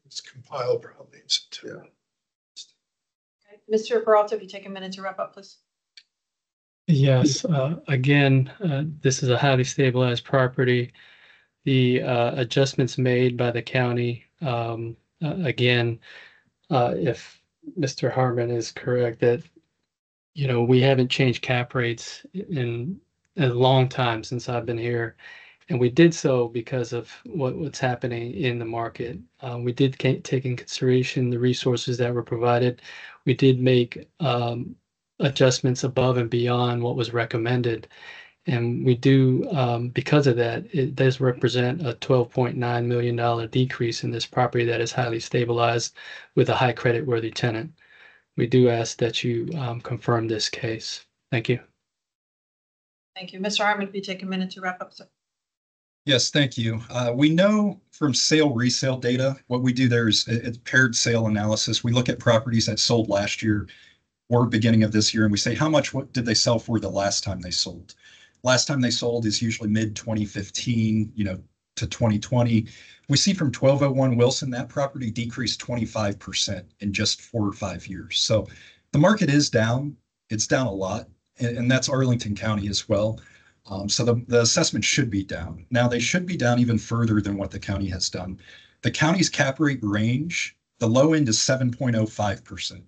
it's compiled probably in September. Okay. Mr. Peralta, if you take a minute to wrap up, please. Yes, again, this is a highly stabilized property. The adjustments made by the county, again, if Mr. Harmon is correct that, we haven't changed cap rates in a long time since I've been here. And we did so because of what's happening in the market. We did take in consideration the resources that were provided. We did make adjustments above and beyond what was recommended. And we do, because of that, it does represent a $12.9 million decrease in this property that is highly stabilized with a high credit-worthy tenant. We do ask that you confirm this case. Thank you. Thank you. Mr. Harmon, if you take a minute to wrap up, sir. Yes, thank you. We know from sale resale data, what we do there is it's paired sale analysis. We look at properties that sold last year or beginning of this year, and we say, what did they sell for the last time they sold? Last time they sold is usually mid 2015, to 2020. We see from 1201 Wilson, that property decreased 25% in just 4 or 5 years. So the market is down. It's down a lot, and that's Arlington County as well. So the assessment should be down. Now, they should be down even further than what the county has done. The county's cap rate range, the low end is 7.05%.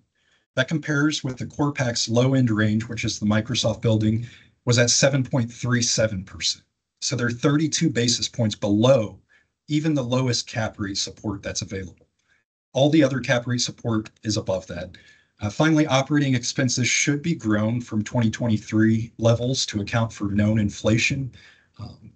That compares with the CorePac's low end range, which is the Microsoft building, was at 7.37%. So they're 32 basis points below even the lowest cap rate support that's available. All the other cap rate support is above that. Finally, operating expenses should be grown from 2023 levels to account for known inflation.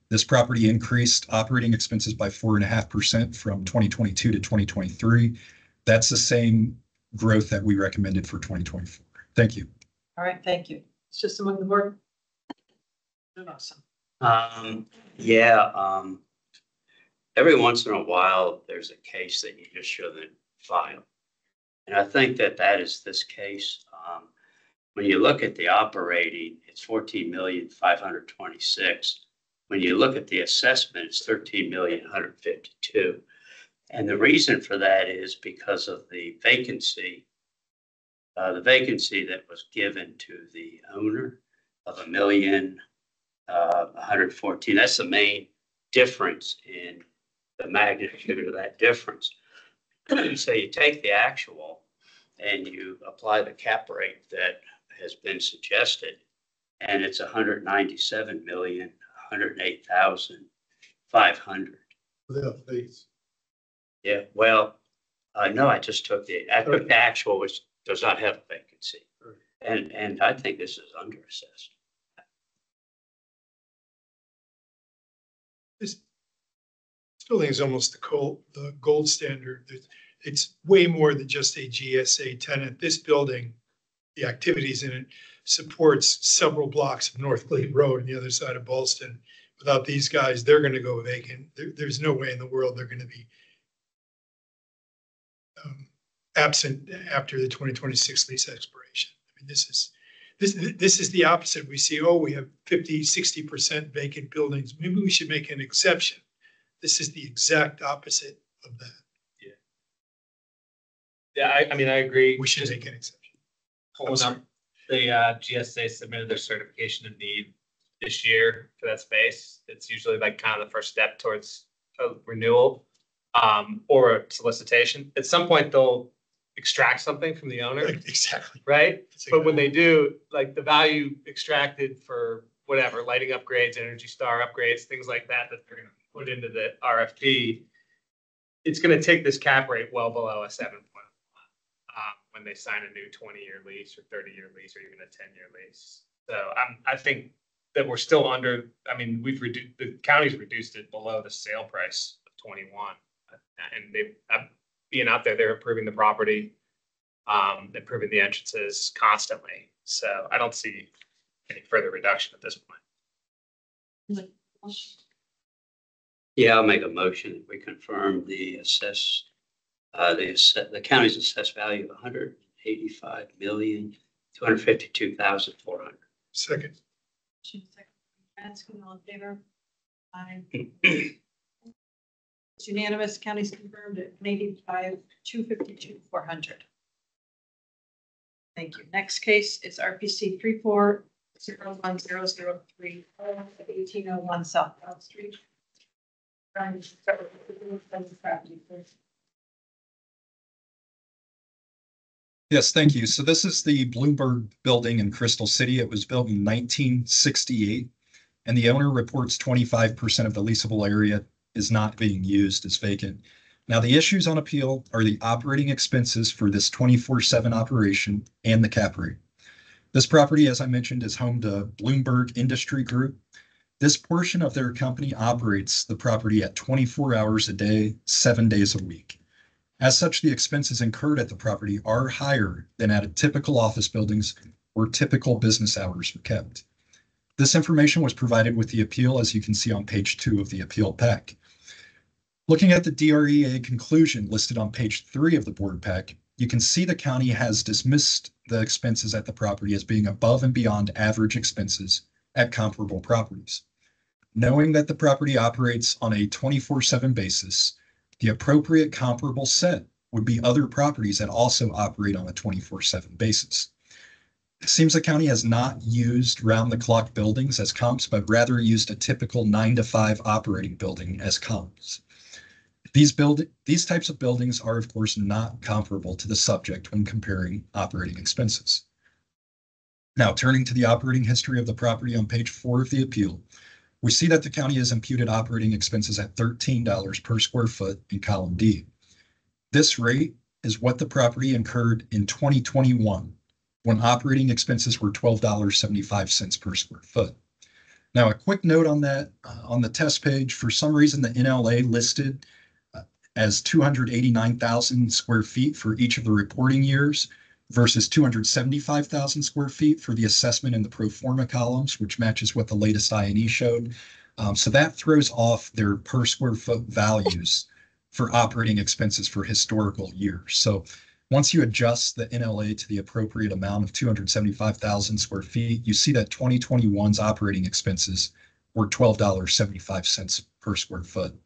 This property increased operating expenses by 4.5% from 2022 to 2023. That's the same growth that we recommended for 2024. Thank you. All right, thank you. It's just among the board. Awesome. Every once in a while, there's a case that you just shouldn't file. And I think that is this case. When you look at the operating, it's 14,526,000. When you look at the assessment, it's 13,152,000. And the reason for that is because of the vacancy that was given to the owner of 1,114,000. That's the main difference in the magnitude of that difference. So you take the actual and you apply the cap rate that has been suggested, and it's 197,108,500. Without fees. Yeah, well, no, I took the actual, which does not have a vacancy, and I think this is underassessed. This building is almost the gold standard. It's way more than just a GSA tenant. This building, the activities in it, supports several blocks of North Glade Road on the other side of Ballston. Without these guys, they're going to go vacant. There's no way in the world they're going to be absent after the 2026 lease expiration. I mean, this is the opposite. We see, we have 50-60% vacant buildings. Maybe we should make an exception. This is the exact opposite of that. Yeah, I agree. We should make an exception. Pulling up, the GSA submitted their certification of need this year for that space. It's usually like kind of the first step towards a renewal or a solicitation. At some point, they'll extract something from the owner. Exactly. Right? But when they do, like the value extracted for whatever, lighting upgrades, Energy Star upgrades, things like that they're going to put into the RFP, it's going to take this cap rate well below a 7.1 when they sign a new 20-year lease or 30-year lease or even a 10-year lease. So I think that we're still under. I mean, the county's reduced it below the sale price of 21, and they've being out there, they're improving the property, improving the entrances constantly. So I don't see any further reduction at this point. Yeah, I'll make a motion that we confirm the county's assessed value of 185,252,400. Second. All in favor? Aye. It's unanimous. County's confirmed at 185,252,400. Thank you. Next case is RPC 34010030 1801 South Broad Street. Yes, thank you. So this is the Bloomberg building in Crystal City. It was built in 1968, and the owner reports 25% of the leasable area is not being used, is vacant. Now, the issues on appeal are the operating expenses for this 24/7 operation and the cap rate. This property, as I mentioned, is home to Bloomberg Industry Group. This portion of their company operates the property at 24 hours a day, 7 days a week. As such, the expenses incurred at the property are higher than at a typical office buildings where typical business hours are kept. This information was provided with the appeal, as you can see on page 2 of the appeal pack. Looking at the DREA conclusion listed on page 3 of the board pack, you can see the county has dismissed the expenses at the property as being above and beyond average expenses at comparable properties. Knowing that the property operates on a 24/7 basis, the appropriate comparable set would be other properties that also operate on a 24/7 basis. It seems the county has not used round-the-clock buildings as comps, but rather used a typical 9-to-5 operating building as comps. These types of buildings are, of course, not comparable to the subject when comparing operating expenses. Now, turning to the operating history of the property on page 4 of the appeal, we see that the county has imputed operating expenses at $13 per square foot in column D. This rate is what the property incurred in 2021 when operating expenses were $12.75 per square foot. Now, a quick note on that, on the test page, for some reason, the NLA listed as 289,000 square feet for each of the reporting years versus 275,000 square feet for the assessment in the pro forma columns, which matches what the latest I&E showed. So that throws off their per square foot values for operating expenses for historical years. So once you adjust the NLA to the appropriate amount of 275,000 square feet, you see that 2021's operating expenses were $12.75 per square foot.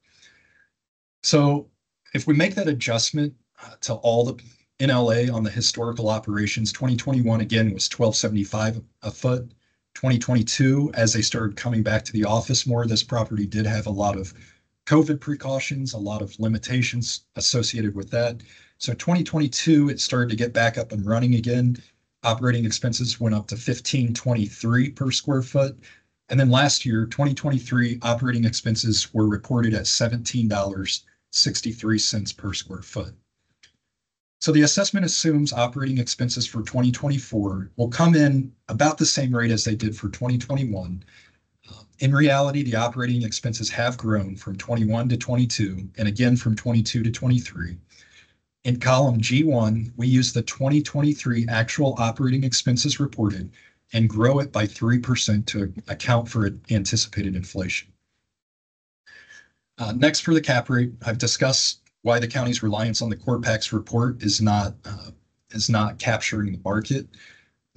So if we make that adjustment to all the NLA on the historical operations, 2021 again was $12.75 a foot. 2022, as they started coming back to the office more, this property did have a lot of COVID precautions, a lot of limitations associated with that. So 2022, it started to get back up and running again. Operating expenses went up to $15.23 per square foot. And then last year, 2023, operating expenses were reported at $17.63 per square foot. So the assessment assumes operating expenses for 2024 will come in about the same rate as they did for 2021. In reality, the operating expenses have grown from 21 to 22 and again from 22 to 23. In column G1, we use the 2023 actual operating expenses reported and grow it by 3% to account for anticipated inflation. Next, for the cap rate, I've discussed why the county's reliance on the CorePax report is not capturing the market.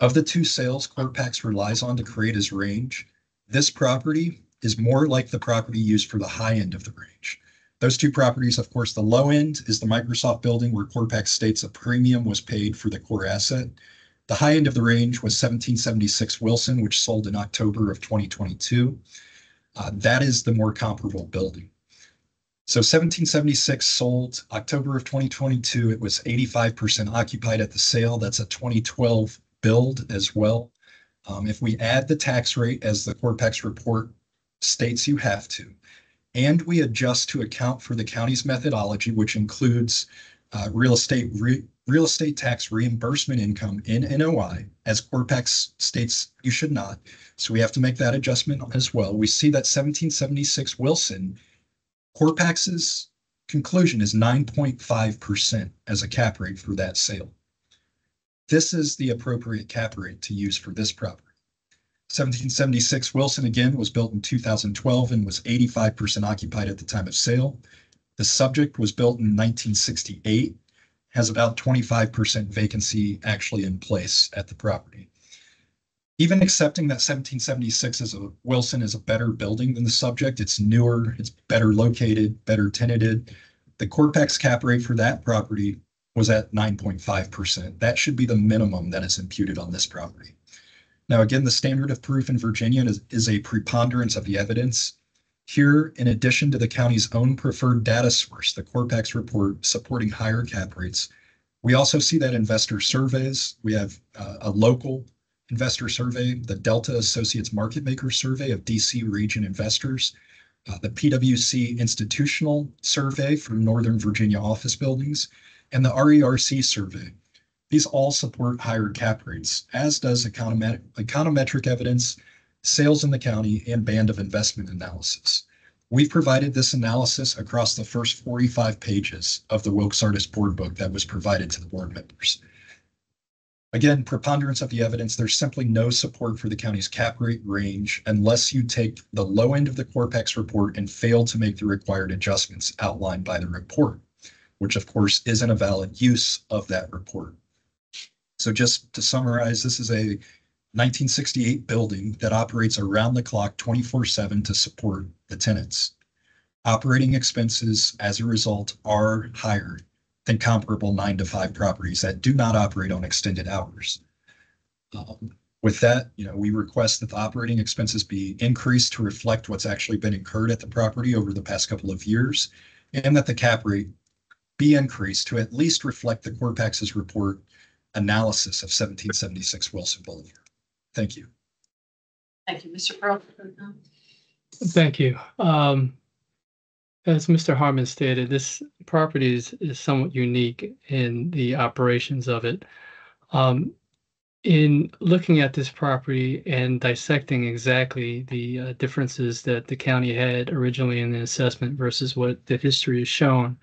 Of the two sales CorePax relies on to create his range, this property is more like the property used for the high end of the range. Those two properties, of course, the low end is the Microsoft building where CorePax states a premium was paid for the core asset. The high end of the range was 1776 Wilson, which sold in October of 2022. That is the more comparable building. So 1776 sold October of 2022. It was 85% occupied at the sale. That's a 2012 build as well. If we add the tax rate as the CorePax report states you have to, and we adjust to account for the county's methodology, which includes real estate tax reimbursement income in NOI, as CorePax states you should not. So we have to make that adjustment as well. We see that 1776 Wilson, CorePax's conclusion is 9.5% as a cap rate for that sale. This is the appropriate cap rate to use for this property. 1776 Wilson, again, was built in 2012 and was 85% occupied at the time of sale. The subject was built in 1968, has about 25% vacancy actually in place at the property. Even accepting that 1776 Wilson is a better building than the subject, it's newer, it's better located, better tenanted. The CorePax cap rate for that property was at 9.5%. That should be the minimum that is imputed on this property. Now, again, the standard of proof in Virginia is a preponderance of the evidence. Here, in addition to the county's own preferred data source, the CorePax report supporting higher cap rates, We also see that investor surveys. We have a local investor survey, the Delta Associates Market Maker Survey of DC region investors, the PwC Institutional Survey from Northern Virginia office buildings, and the RERC survey. These all support higher cap rates, as does econometric evidence, sales in the county, and band of investment analysis. We've provided this analysis across the first 45 pages of the Wilkes Artist Board Book that was provided to the board members. Again, preponderance of the evidence, there's simply no support for the county's cap rate range unless you take the low end of the Corpex report and fail to make the required adjustments outlined by the report, which of course isn't a valid use of that report. So just to summarize, this is a 1968 building that operates around the clock 24/7 to support the tenants. Operating expenses as a result are higher than comparable 9-to-5 properties that do not operate on extended hours. With that, we request that the operating expenses be increased to reflect what's actually been incurred at the property over the past couple of years, and that the cap rate be increased to at least reflect the Corpex's report analysis of 1776 Wilson Boulevard. Thank you. Thank you, Mr. Pearl. Thank you. As Mr. Harmon stated, this property is somewhat unique in the operations of it. In looking at this property and dissecting exactly the differences that the county had originally in the assessment versus what the history has shown,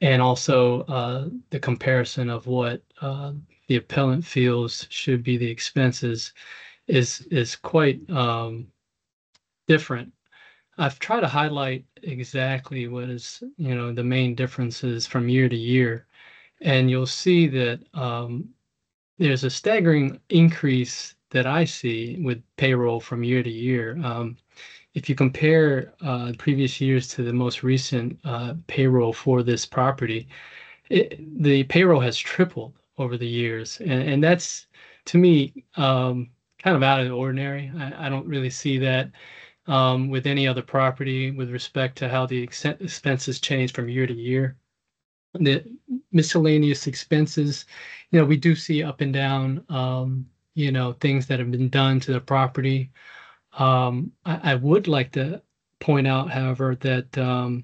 and also the comparison of what the appellant feels should be the expenses is quite different. I've tried to highlight exactly what is, the main differences from year to year, and you'll see that there's a staggering increase that I see with payroll from year to year. If you compare previous years to the most recent payroll for this property, the payroll has tripled over the years, and that's, to me, kind of out of the ordinary. I don't really see that with any other property with respect to how the expenses change from year to year. The miscellaneous expenses, we do see up and down, things that have been done to the property. I would like to point out, however, that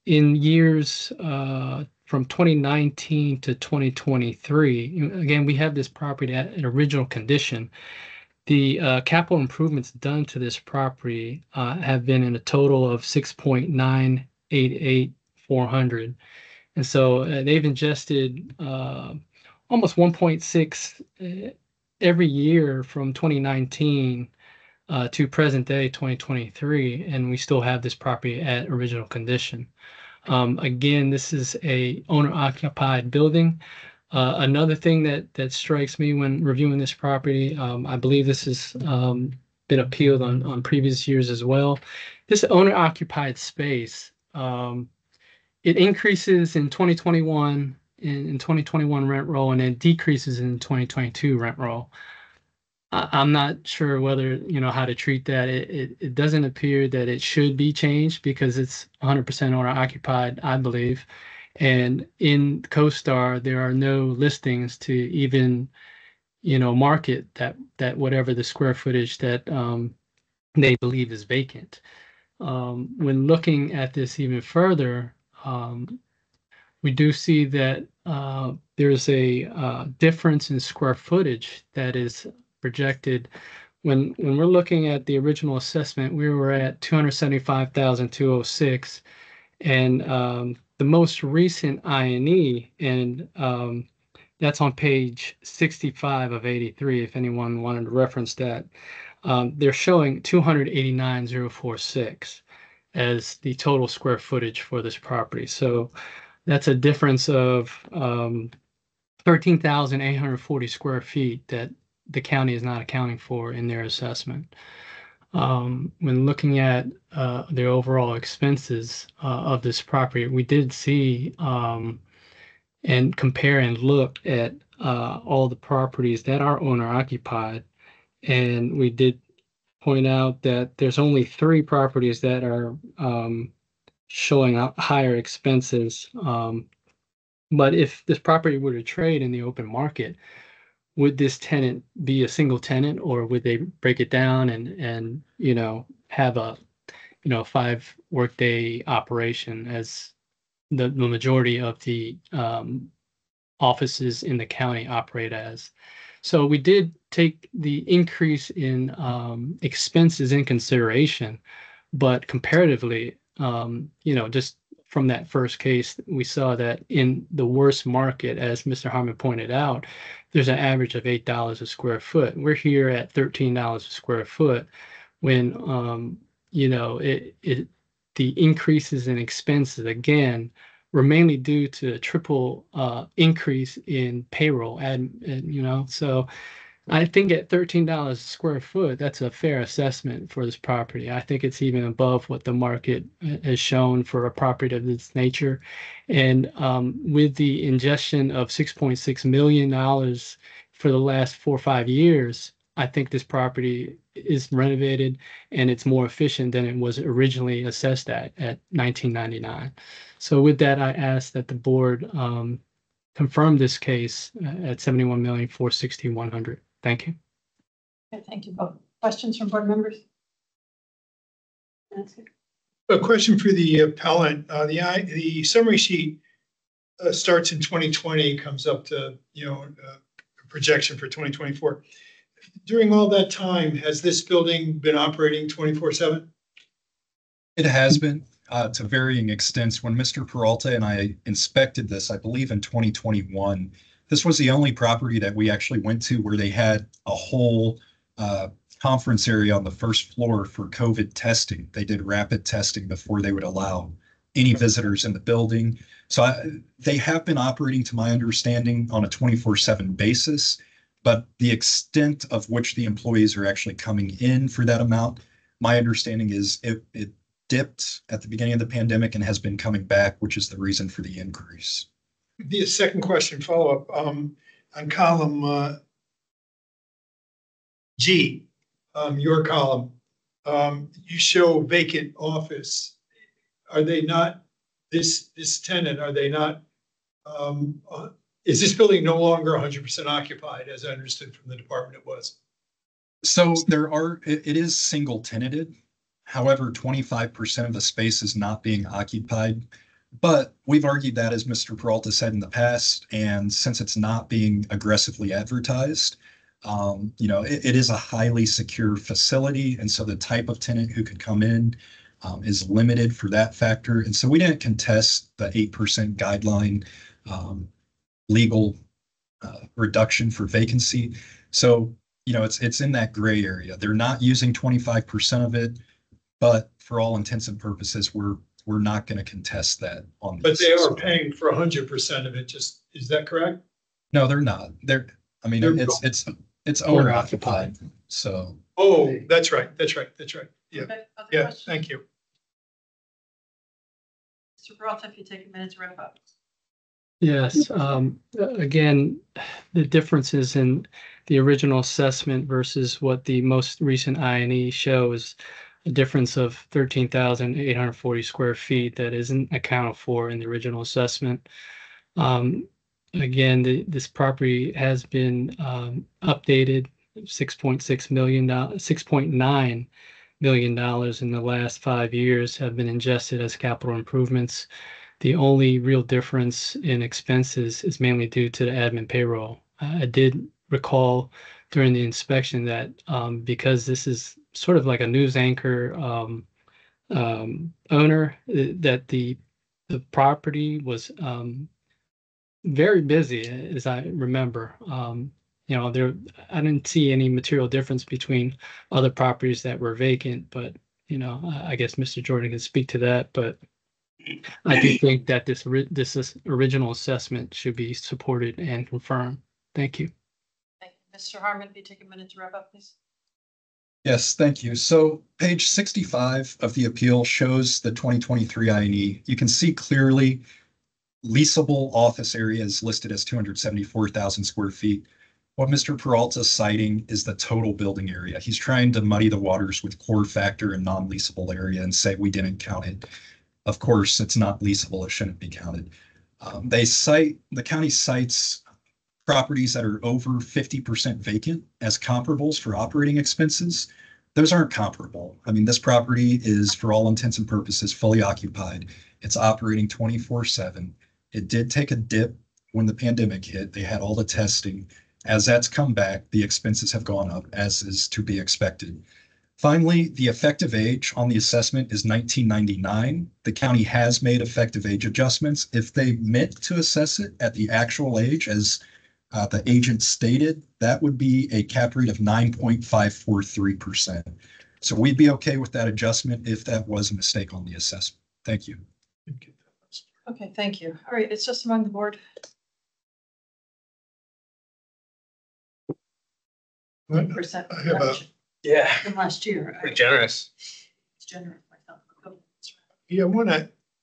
in years from 2019 to 2023, again, we have this property at an original condition. The capital improvements done to this property have been in a total of $6.988,400. And so they've ingested almost 1.6 every year from 2019 to present day 2023, and we still have this property at original condition. Again, this is a owner-occupied building. Another thing that strikes me when reviewing this property, I believe this has been appealed on previous years as well. This owner-occupied space, it increases in 2021 in 2021 rent roll, and then decreases in 2022 rent roll. I'm not sure whether, how to treat that. It doesn't appear that it should be changed because it's 100% owner occupied, I believe. And in CoStar, there are no listings to even, market that whatever the square footage that they believe is vacant. When looking at this even further, we do see that there's a difference in square footage that is projected. When we're looking at the original assessment, we were at 275,206, and the most recent INE, and that's on page 65 of 83, if anyone wanted to reference that, they're showing 289,046 as the total square footage for this property. So that's a difference of 13,840 square feet that the county is not accounting for in their assessment. When looking at the overall expenses of this property, we did see and compare and look at all the properties that are owner occupied, and we did point out that there's only 3 properties that are showing higher expenses But if this property were to trade in the open market, would this tenant be a single tenant, or would they break it down and have a 5 workday operation as the majority of the offices in the county operate as? So we did take the increase in expenses in consideration, but comparatively, just from that first case, we saw that in the worst market, as Mr. Harmon pointed out, there's an average of $8 a square foot. We're here at $13 a square foot when, the increases in expenses, again, were mainly due to a triple increase in payroll. So I think at $13 a square foot, that's a fair assessment for this property. I think it's even above what the market has shown for a property of this nature. And with the ingestion of $6.6 million for the last 4 or 5 years, I think this property is renovated and it's more efficient than it was originally assessed at 1999. So with that, I ask that the board confirm this case at 71,460,100. Thank you. Okay, thank you both. Questions from board members? A question for the appellant. The summary sheet starts in 2020, comes up to, a projection for 2024. During all that time, has this building been operating 24/7? It has been to varying extents. When Mr. Peralta and I inspected this, I believe in 2021, this was the only property that we actually went to where they had a whole conference area on the first floor for COVID testing. They did rapid testing before they would allow any visitors in the building. So they have been operating, to my understanding, on a 24/7 basis, but the extent of which the employees are actually coming in for that amount, my understanding is it dipped at the beginning of the pandemic and has been coming back, which is the reason for the increase. The second question, follow-up, on column G, your column, you show vacant office. Are they not, this tenant, are they not, is this building no longer 100% occupied, as I understood from the department it was? So it is single tenanted. However, 25% of the space is not being occupied. But we've argued that, as Mr. Peralta said in the past, and since it's not being aggressively advertised, it is a highly secure facility. And so the type of tenant who could come in is limited for that factor. And so we didn't contest the 8% guideline legal reduction for vacancy. So, it's in that gray area. They're not using 25% of it, but for all intents and purposes, we're not going to contest that on. But they are paying for 100% of it. Is that correct? No, they're not. It's owner occupied. So. Oh, that's right. Yeah. Okay, Yeah. questions? Thank you. Mr. Peralta, if you take a minute to wrap up. Yes. Again, the differences in the original assessment versus what the most recent I&E shows, a difference of 13,840 square feet that isn't accounted for in the original assessment. Again, this property has been updated $6.9 million in the last 5 years have been ingested as capital improvements. The only real difference in expenses is mainly due to the admin payroll. I did recall during the inspection that because this is sort of like a news anchor owner, that the property was very busy, as I remember. I didn't see any material difference between other properties that were vacant, but I guess Mr. Jordan can speak to that. But I do think that this original assessment should be supported and confirmed. Thank you. Thank you. Mr. Harmon, if you take a minute to wrap up, please. Yes, thank you. So page 65 of the appeal shows the 2023 I&E. You can see clearly leasable office area is listed as 274,000 square feet. What Mr. Peralta is citing is the total building area. He's trying to muddy the waters with core factor and non-leasable area and say we didn't count it. Of course, it's not leasable. It shouldn't be counted. The county cites properties that are over 50% vacant as comparables for operating expenses. Those aren't comparable. I mean, this property is, for all intents and purposes, fully occupied. It's operating 24/7. It did take a dip when the pandemic hit. They had all the testing. As that's come back, the expenses have gone up, as is to be expected. Finally, the effective age on the assessment is 1999. The county has made effective age adjustments. If they meant to assess it at the actual age, as the agent stated, that would be a cap rate of 9.543%. So we'd be okay with that adjustment if that was a mistake on the assessment. Thank you. Okay, thank you. All right, it's just among the board. Percent I have a- reduction Yeah, from last year. pretty generous. It's generous myself.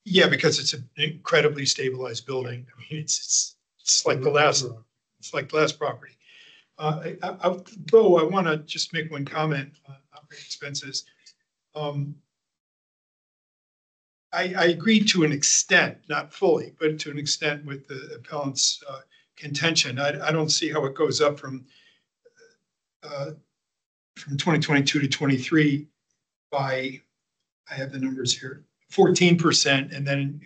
Yeah, because it's an incredibly stabilized building. I mean, it's like the last property. Though I want to just make one comment on operating expenses. I agree to an extent, not fully, but to an extent with the appellant's contention. I don't see how it goes up from 2022 to 23 by, I have the numbers here, 14%, and then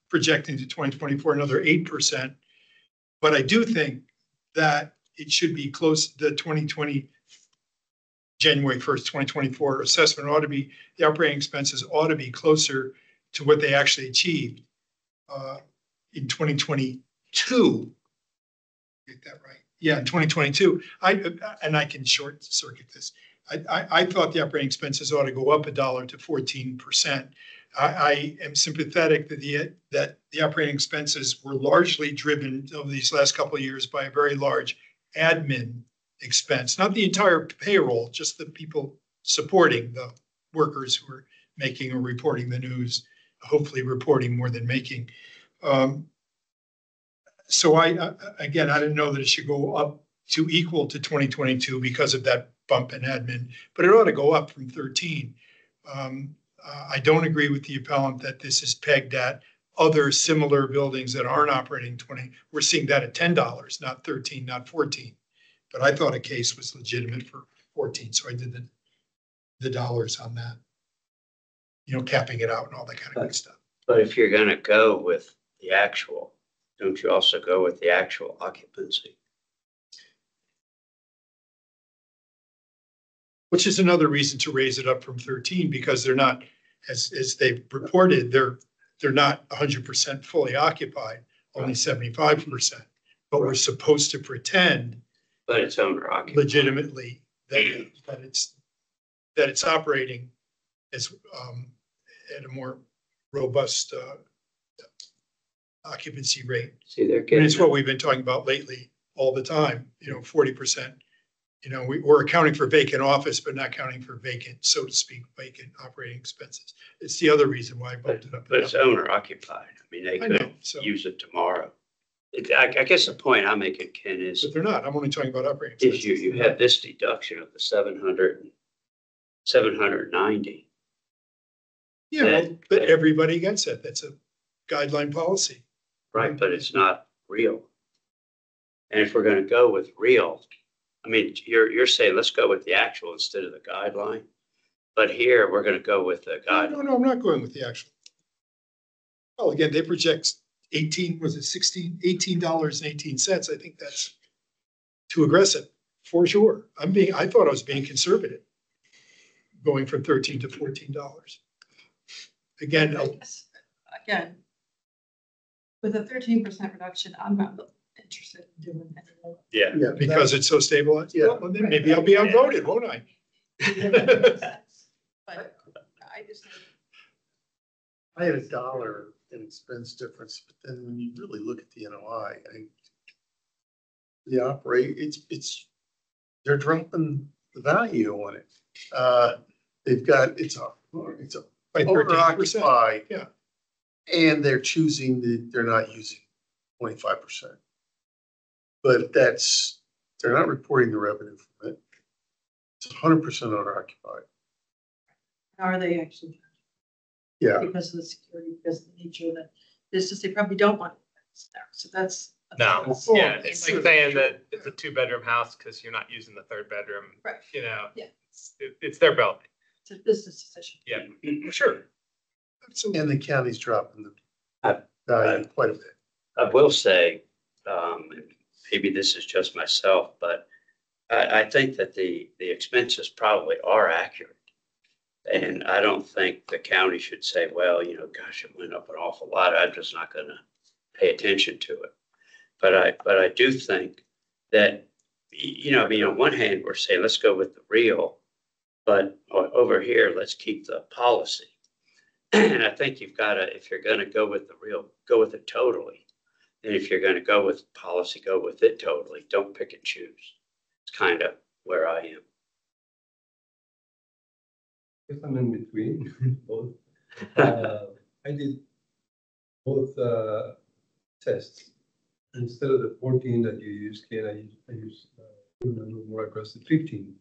projecting to 2024 another 8%. But I do think that it should be close. The 2020 January 1st, 2024 assessment ought to be, the operating expenses ought to be closer to what they actually achieved in 2022. Get that right? Yeah, in 2022. And I can short circuit this. I thought the operating expenses ought to go up $1 to 14%. I am sympathetic that the operating expenses were largely driven over these last couple of years by a very large admin expense, not the entire payroll, just the people supporting the workers who are making or reporting the news, hopefully reporting more than making. So again, I didn't know that it should go up to equal to 2022 because of that bump in admin, but it ought to go up from 13. I don't agree with the appellant that this is pegged at other similar buildings that aren't operating 20. We're seeing that at $10, not 13, not 14. But I thought a case was legitimate for 14, so I did the dollars on that. You know, capping it out and all that kind of good stuff. But if you're gonna go with the actual, don't you also go with the actual occupancy? Which is another reason to raise it up from 13, because they're not, as they've reported, they're not 100% fully occupied, only 75%. But we're supposed to pretend, but it's owner occupied, legitimately that it's operating as at a more robust occupancy rate. See, they're And getting it's what we've been talking about lately all the time. 40%. We're accounting for vacant office, but not counting for vacant, so to speak, vacant operating expenses. It's the other reason why I bumped it up. But it's owner occupied. I mean, they could use it tomorrow. I guess the point I'm making, Ken, is. But they're not. I'm only talking about operating expenses. expenses. You have this deduction of the 790. Yeah, but everybody gets it. That's a guideline policy. Right, but it's not real. And if we're going to go with real, I mean, you're saying let's go with the actual instead of the guideline. But here we're going to go with the guideline. No, I'm not going with the actual. Well, again, they project $18.18. I think that's too aggressive for sure. I thought I was being conservative, going from $13 to $14. Again, with a 13% reduction, I'm not interested in doing that. Yeah, because it's so stabilized. Yeah. Well, then maybe I'll be outvoted, won't I? But I just. I had $1 in expense difference, but then when you really look at the NOI, they're dropping the value on it. They've got, it's a By 13%. Yeah. And they're they're not using 25%. But they're not reporting the revenue from it. It's 100% owner occupied. Are they actually? Yeah. Because of the security, because of the nature of business, they probably don't want it there. So that's. No, that's- yeah, it's like saying that it's a 2-bedroom house because you're not using the 3rd bedroom. Right. You know, Yeah. It's their building. It's a business decision. Yeah, sure. And the county's dropping the I- value quite a bit. I will say, maybe this is just myself, but I think that the expenses probably are accurate. And I don't think the county should say, well, you know, gosh, it went up an awful lot. I'm just not gonna pay attention to it. But I do think that, you know, I mean, on one hand, we're saying, let's go with the real, but over here, let's keep the policy. And I think you've got to, if you're going to go with the real, go with it totally. And if you're going to go with policy, go with it totally. Don't pick and choose. It's kind of where I am. Guess I'm in between both. I did both tests. Instead of the 14 that you used, Ken, I used a little more aggressive 15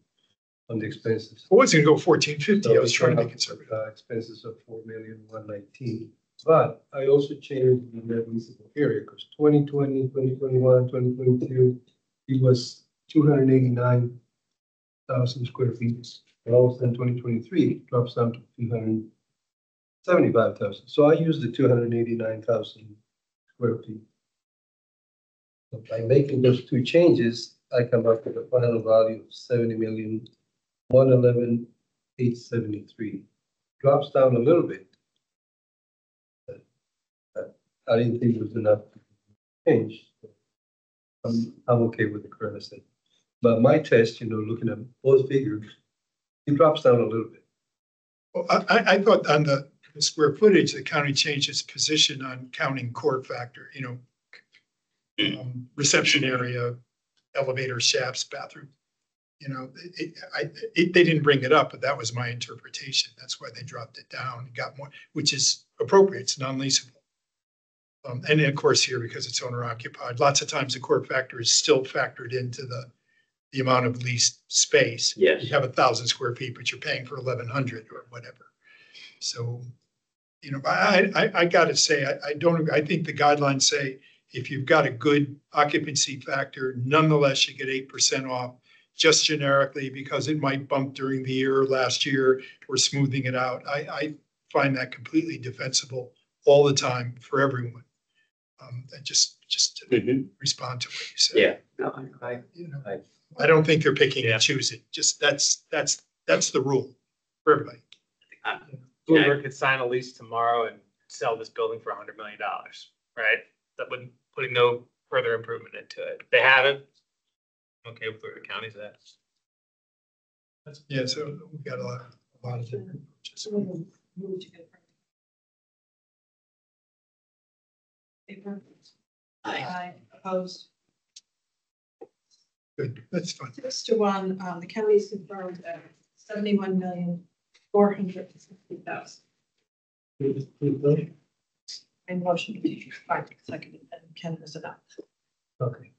on the expenses. I wasn't gonna go 1450. I was trying to be have, conservative. Expenses of 4,119,000. But I also changed the net leasable area because 2020, 2021, 2022, it was 289,000 square feet. And all of a sudden, 2023 it drops down to 275,000. So I used the 289,000 square feet. So by making those two changes, I come up with a final value of 70,111,873. Drops down a little bit. But I didn't think it was enough to change. I'm okay with the current estimate. But my test, you know, looking at both figures, it drops down a little bit. Well, I thought on the square footage, the county changed its position on counting court factor, you know, reception area, elevator shafts, bathroom. You know, they didn't bring it up, but that was my interpretation. That's why they dropped it down and got more, which is appropriate. It's non-leasable. And then of course here, because it's owner occupied, lots of times the court factor is still factored into the amount of leased space. Yes. You have 1,000 square feet, but you're paying for 1,100 or whatever. So, you know, I gotta say, I think the guidelines say if you've got a good occupancy factor, nonetheless, you get 8% off just generically because it might bump during the year or last year. We're smoothing it out. I find that completely defensible all the time for everyone. And just to respond to what you said. Yeah, no, I don't think they're picking and choosing. Just that's the rule for everybody. Bloomberg could sign a lease tomorrow and sell this building for $100 million, right? That wouldn't putting no further improvement into it. They haven't. Okay, with where the county's at. Yeah, so we got a lot of different approaches. Favor? Aye. Opposed? Good, that's fine. 6-1, the county's confirmed at 71,460,000. And motion to be seconded, and Ken is enough. Okay.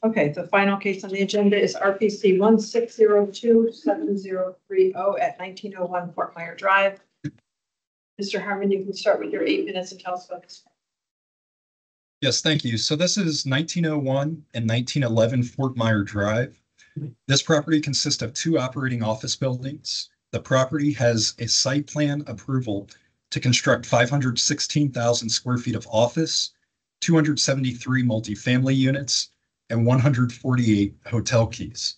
Okay, the final case on the agenda is RPC 16027030 at 1901 Fort Myer Drive. Mr. Harmon, you can start with your 8 minutes and tell us about this. Yes, thank you. So this is 1901 and 1911 Fort Myer Drive. This property consists of 2 operating office buildings. The property has a site plan approval to construct 516,000 square feet of office, 273 multifamily units, and 148 hotel keys.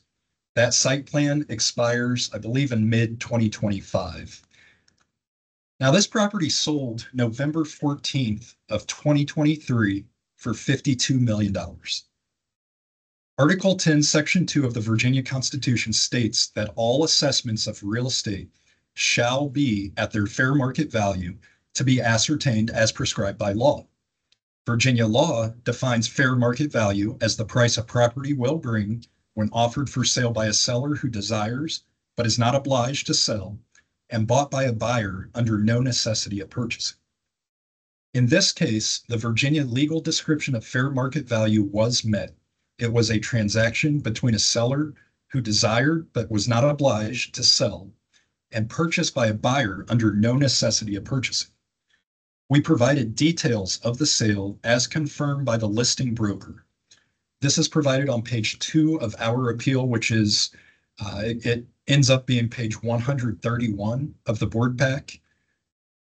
That site plan expires, I believe, in mid-2025. Now, this property sold November 14th of 2023 for $52 million. Article 10, Section 2 of the Virginia Constitution states that all assessments of real estate shall be at their fair market value to be ascertained as prescribed by law. Virginia law defines fair market value as the price a property will bring when offered for sale by a seller who desires but is not obliged to sell, and bought by a buyer under no necessity of purchasing. In this case, the Virginia legal description of fair market value was met. It was a transaction between a seller who desired but was not obliged to sell, and purchased by a buyer under no necessity of purchasing. We provided details of the sale as confirmed by the listing broker. This is provided on page 2 of our appeal, which is, it ends up being page 131 of the board pack.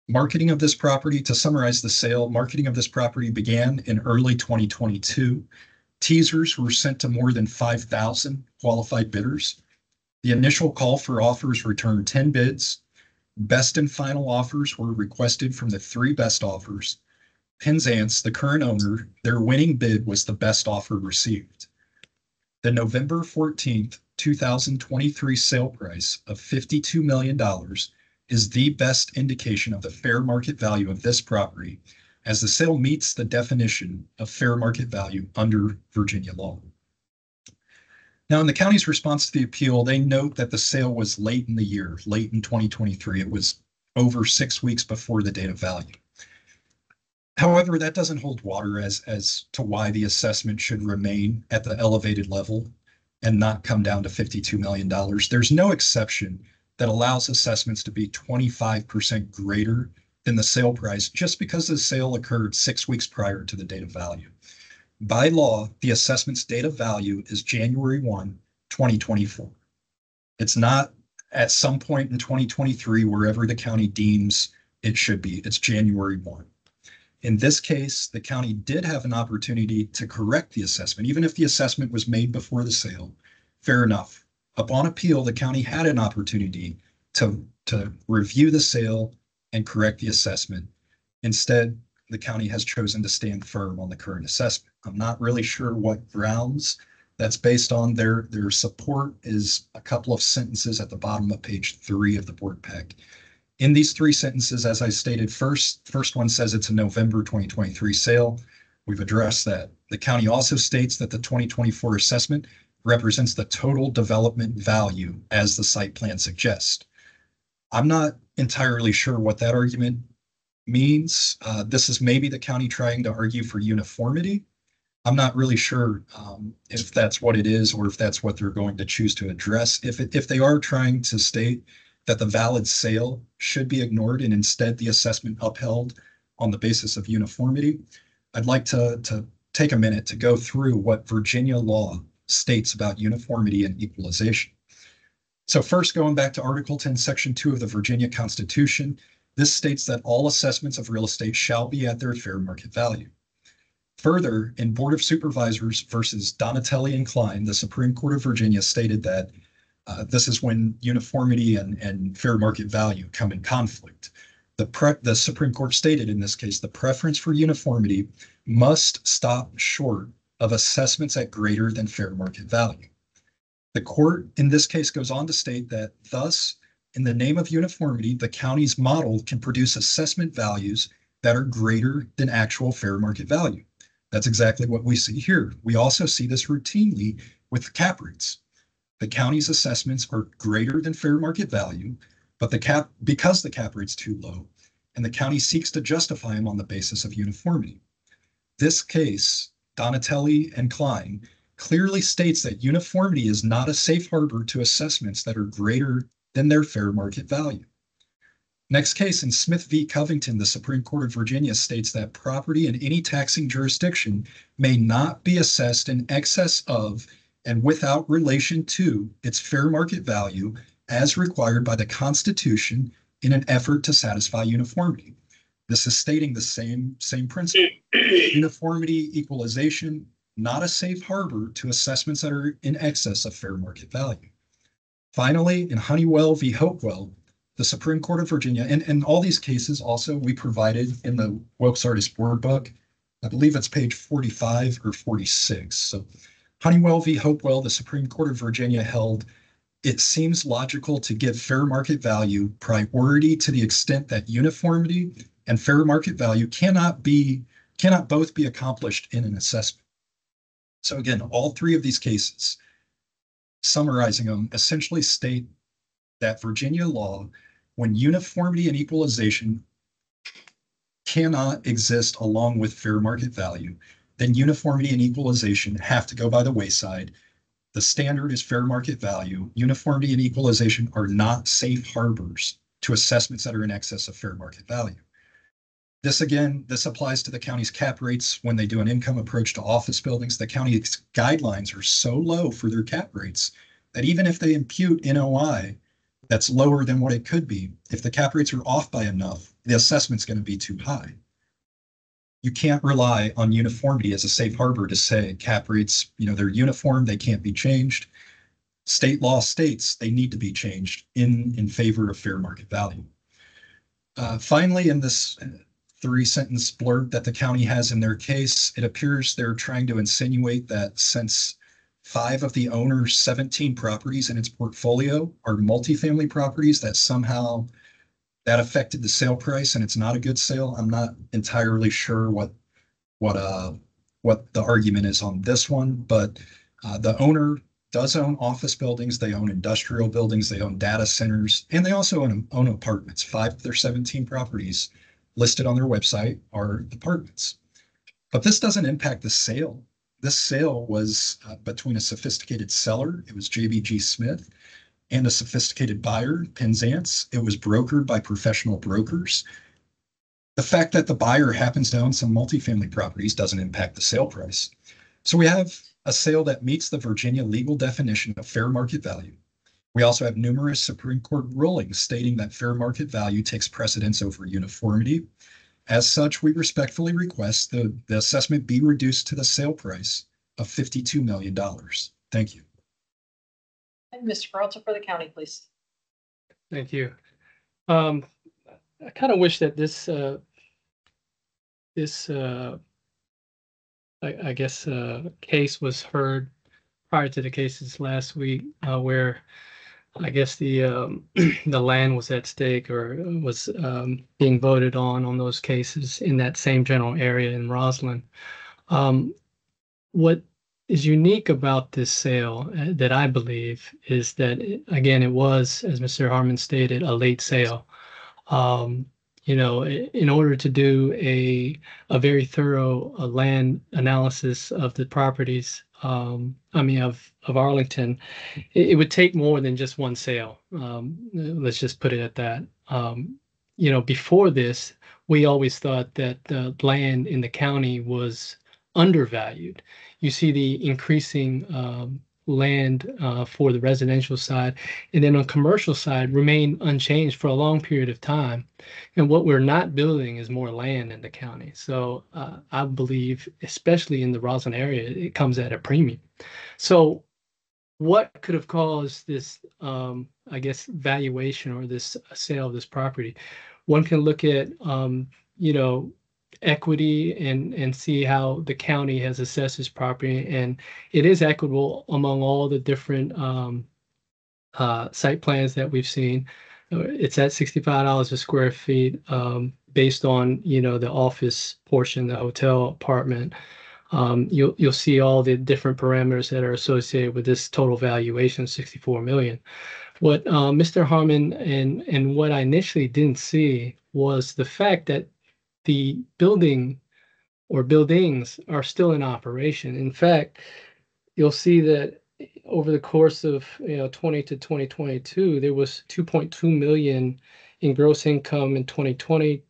Marketing of this property, to summarize the sale, marketing of this property began in early 2022. Teasers were sent to more than 5,000 qualified bidders. The initial call for offers returned 10 bids. Best and final offers were requested from the 3 best offers. Penzance, the current owner, their winning bid was the best offer received. The November 14th, 2023 sale price of $52 million is the best indication of the fair market value of this property, as the sale meets the definition of fair market value under Virginia law. Now, in the county's response to the appeal, they note that the sale was late in the year, late in 2023. It was over 6 weeks before the date of value. However, that doesn't hold water as to why the assessment should remain at the elevated level and not come down to $52 million. There's no exception that allows assessments to be 25% greater than the sale price just because the sale occurred 6 weeks prior to the date of value. By law, the assessment's date of value is January 1, 2024. It's not at some point in 2023, wherever the county deems it should be. It's January 1. In this case, the county did have an opportunity to correct the assessment, even if the assessment was made before the sale. Fair enough. Upon appeal, the county had an opportunity to review the sale and correct the assessment. Instead, the county has chosen to stand firm on the current assessment. I'm not really sure what grounds that's based on. Their support is a couple of sentences at the bottom of page 3 of the board pack. In these 3 sentences, as I stated, first one says it's a November 2023 sale. We've addressed that. The county also states that the 2024 assessment represents the total development value as the site plan suggests. I'm not entirely sure what that argument means. This is maybe the county trying to argue for uniformity. I'm not really sure if that's what it is or if that's what they're going to choose to address. If they are trying to state that the valid sale should be ignored and instead the assessment upheld on the basis of uniformity, I'd like to take a minute to go through what Virginia law states about uniformity and equalization. So first, going back to Article 10, Section 2 of the Virginia Constitution, this states that all assessments of real estate shall be at their fair market value. Further, in Board of Supervisors versus Donatelli and Klein, the Supreme Court of Virginia stated that this is when uniformity and fair market value come in conflict. The Supreme Court stated in this case, the preference for uniformity must stop short of assessments at greater than fair market value. The court in this case goes on to state that thus, in the name of uniformity, the county's model can produce assessment values that are greater than actual fair market value. That's exactly what we see here. We also see this routinely with cap rates. The county's assessments are greater than fair market value, but because the cap rate's too low, and the county seeks to justify them on the basis of uniformity. This case, Donatelli and Klein, clearly states that uniformity is not a safe harbor to assessments that are greater than their fair market value. Next case, in Smith v. Covington, the Supreme Court of Virginia states that property in any taxing jurisdiction may not be assessed in excess of and without relation to its fair market value as required by the Constitution in an effort to satisfy uniformity. This is stating the same principle. Uniformity, equalization, not a safe harbor to assessments that are in excess of fair market value. Finally, in Honeywell v. Hopewell, the Supreme Court of Virginia, and all these cases also we provided in the Wilkes Artist Board book. I believe it's page 45 or 46. So Honeywell v. Hopewell, the Supreme Court of Virginia held, it seems logical to give fair market value priority to the extent that uniformity and fair market value cannot both be accomplished in an assessment. So again, all 3 of these cases, summarizing them, essentially state that Virginia law, when uniformity and equalization cannot exist along with fair market value, then uniformity and equalization have to go by the wayside. The standard is fair market value. Uniformity and equalization are not safe harbors to assessments that are in excess of fair market value. This applies to the county's cap rates when they do an income approach to office buildings. The county's guidelines are so low for their cap rates that even if they impute NOI that's lower than what it could be, if the cap rates are off by enough, the assessment's going to be too high. You can't rely on uniformity as a safe harbor to say cap rates, they're uniform, they can't be changed. State law states they need to be changed in favor of fair market value. Finally, in this 3-sentence blurb that the county has in their case, it appears they're trying to insinuate that since 5 of the owner's 17 properties in its portfolio are multifamily properties, that somehow that affected the sale price and it's not a good sale. I'm not entirely sure what the argument is on this one, but the owner does own office buildings, they own industrial buildings, they own data centers, and they also own apartments. 5 of their 17 properties listed on their website are apartments. But this doesn't impact the sale. This sale was between a sophisticated seller, it was JBG Smith, and a sophisticated buyer, Penzance. It was brokered by professional brokers. The fact that the buyer happens to own some multifamily properties doesn't impact the sale price. So we have a sale that meets the Virginia legal definition of fair market value. We also have numerous Supreme Court rulings stating that fair market value takes precedence over uniformity. As such, we respectfully request the assessment be reduced to the sale price of $52 million. Thank you. And Mr. Peralta for the county, please. Thank you. I kind of wish that this case was heard prior to the cases last week, where I guess the the land was at stake or was being voted on those cases in that same general area in Roslyn. What is unique about this sale that I believe is that, again, it was, as Mr. Harmon stated, a late sale. In order to do a very thorough land analysis of the properties, of Arlington, it would take more than just one sale. Let's just put it at that. Before this, we always thought that the land in the county was undervalued. You see the increasing land for the residential side, and then on commercial side remain unchanged for a long period of time. And what we're not building is more land in the county. So I believe, especially in the Roslyn area, it comes at a premium. So what could have caused this, valuation or this sale of this property? One can look at, equity and see how the county has assessed this property, and it is equitable among all the different site plans that we've seen. It's at $65 a square feet, based on the office portion, the hotel apartment. You'll see all the different parameters that are associated with this total valuation of $64 million. What Mr. Harmon and what I initially didn't see was the fact that the building or buildings are still in operation. In fact, you'll see that over the course of 20 to 2022, there was 2.2 million in gross income in 2020,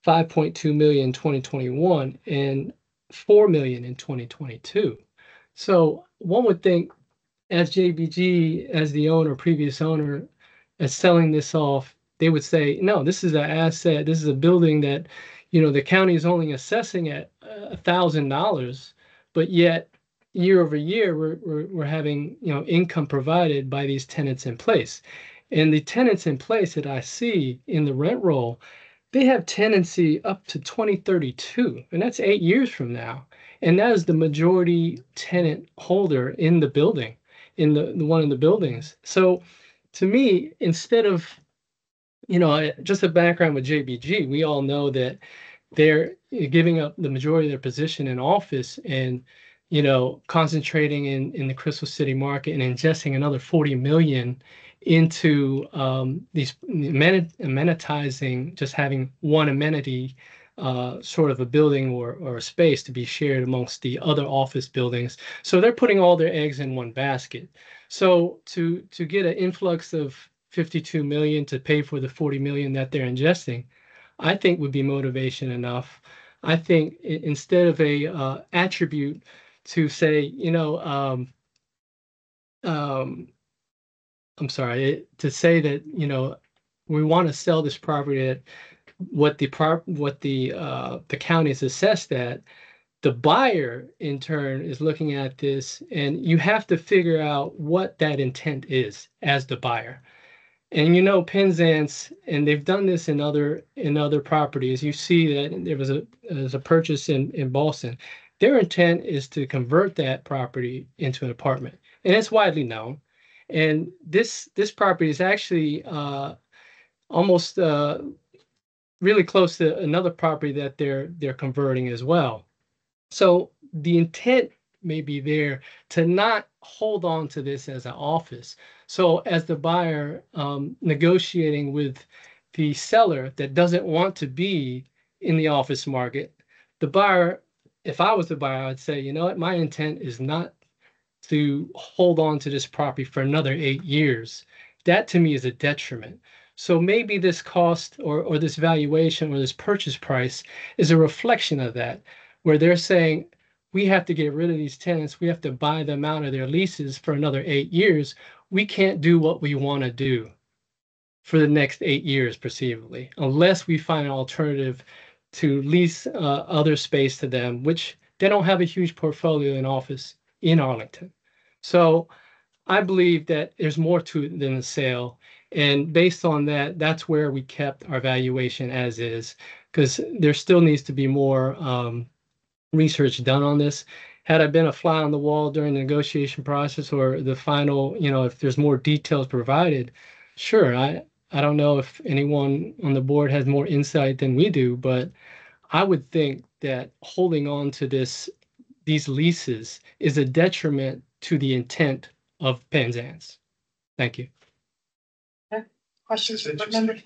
5.2 million in 2021, and 4 million in 2022. So one would think, as JBG, as the owner, previous owner, as selling this off, they would say, no, this is an asset. This is a building that, the county is only assessing at $1,000, but yet year over year, we're having, income provided by these tenants in place. And the tenants in place that I see in the rent roll, they have tenancy up to 2032, and that's 8 years from now. And that is the majority tenant holder in the building, in the one of the buildings. So to me, instead of, just a background with JBG, we all know that they're giving up the majority of their position in office and, concentrating in the Crystal City market and ingesting another 40 million into these amenitizing, just having one amenity, sort of a building or a space to be shared amongst the other office buildings. So they're putting all their eggs in one basket. So to get an influx of 52 million to pay for the 40 million that they're ingesting, I think would be motivation enough. I think instead of a attribute to say, I'm sorry, to say that, we want to sell this property at what the county is assessed at. The buyer in turn is looking at this, and you have to figure out what that intent is as the buyer. And Penzance, and they've done this in other properties. You see that there was a purchase in Boston. Their intent is to convert that property into an apartment, and it's widely known. And this property is actually almost really close to another property that they're converting as well. So the intent may be there to not hold on to this as an office. So as the buyer negotiating with the seller that doesn't want to be in the office market, the buyer, if I was the buyer, I'd say, you know what, my intent is not to hold on to this property for another 8 years. That to me is a detriment. So maybe this cost or this valuation or this purchase price is a reflection of that, where they're saying, we have to get rid of these tenants. We have to buy them out of their leases for another 8 years. We can't do what we want to do for the next 8 years, perceivably, unless we find an alternative to lease other space to them, which they don't have a huge portfolio in office in Arlington. So I believe that there's more to it than a sale. And based on that, that's where we kept our valuation as is, because there still needs to be more research done on this. Had I been a fly on the wall during the negotiation process or the final, if there's more details provided, sure. I don't know if anyone on the board has more insight than we do, but I would think that holding on to these leases is a detriment to the intent of Penzance. Thank you. Okay. Questions from board members?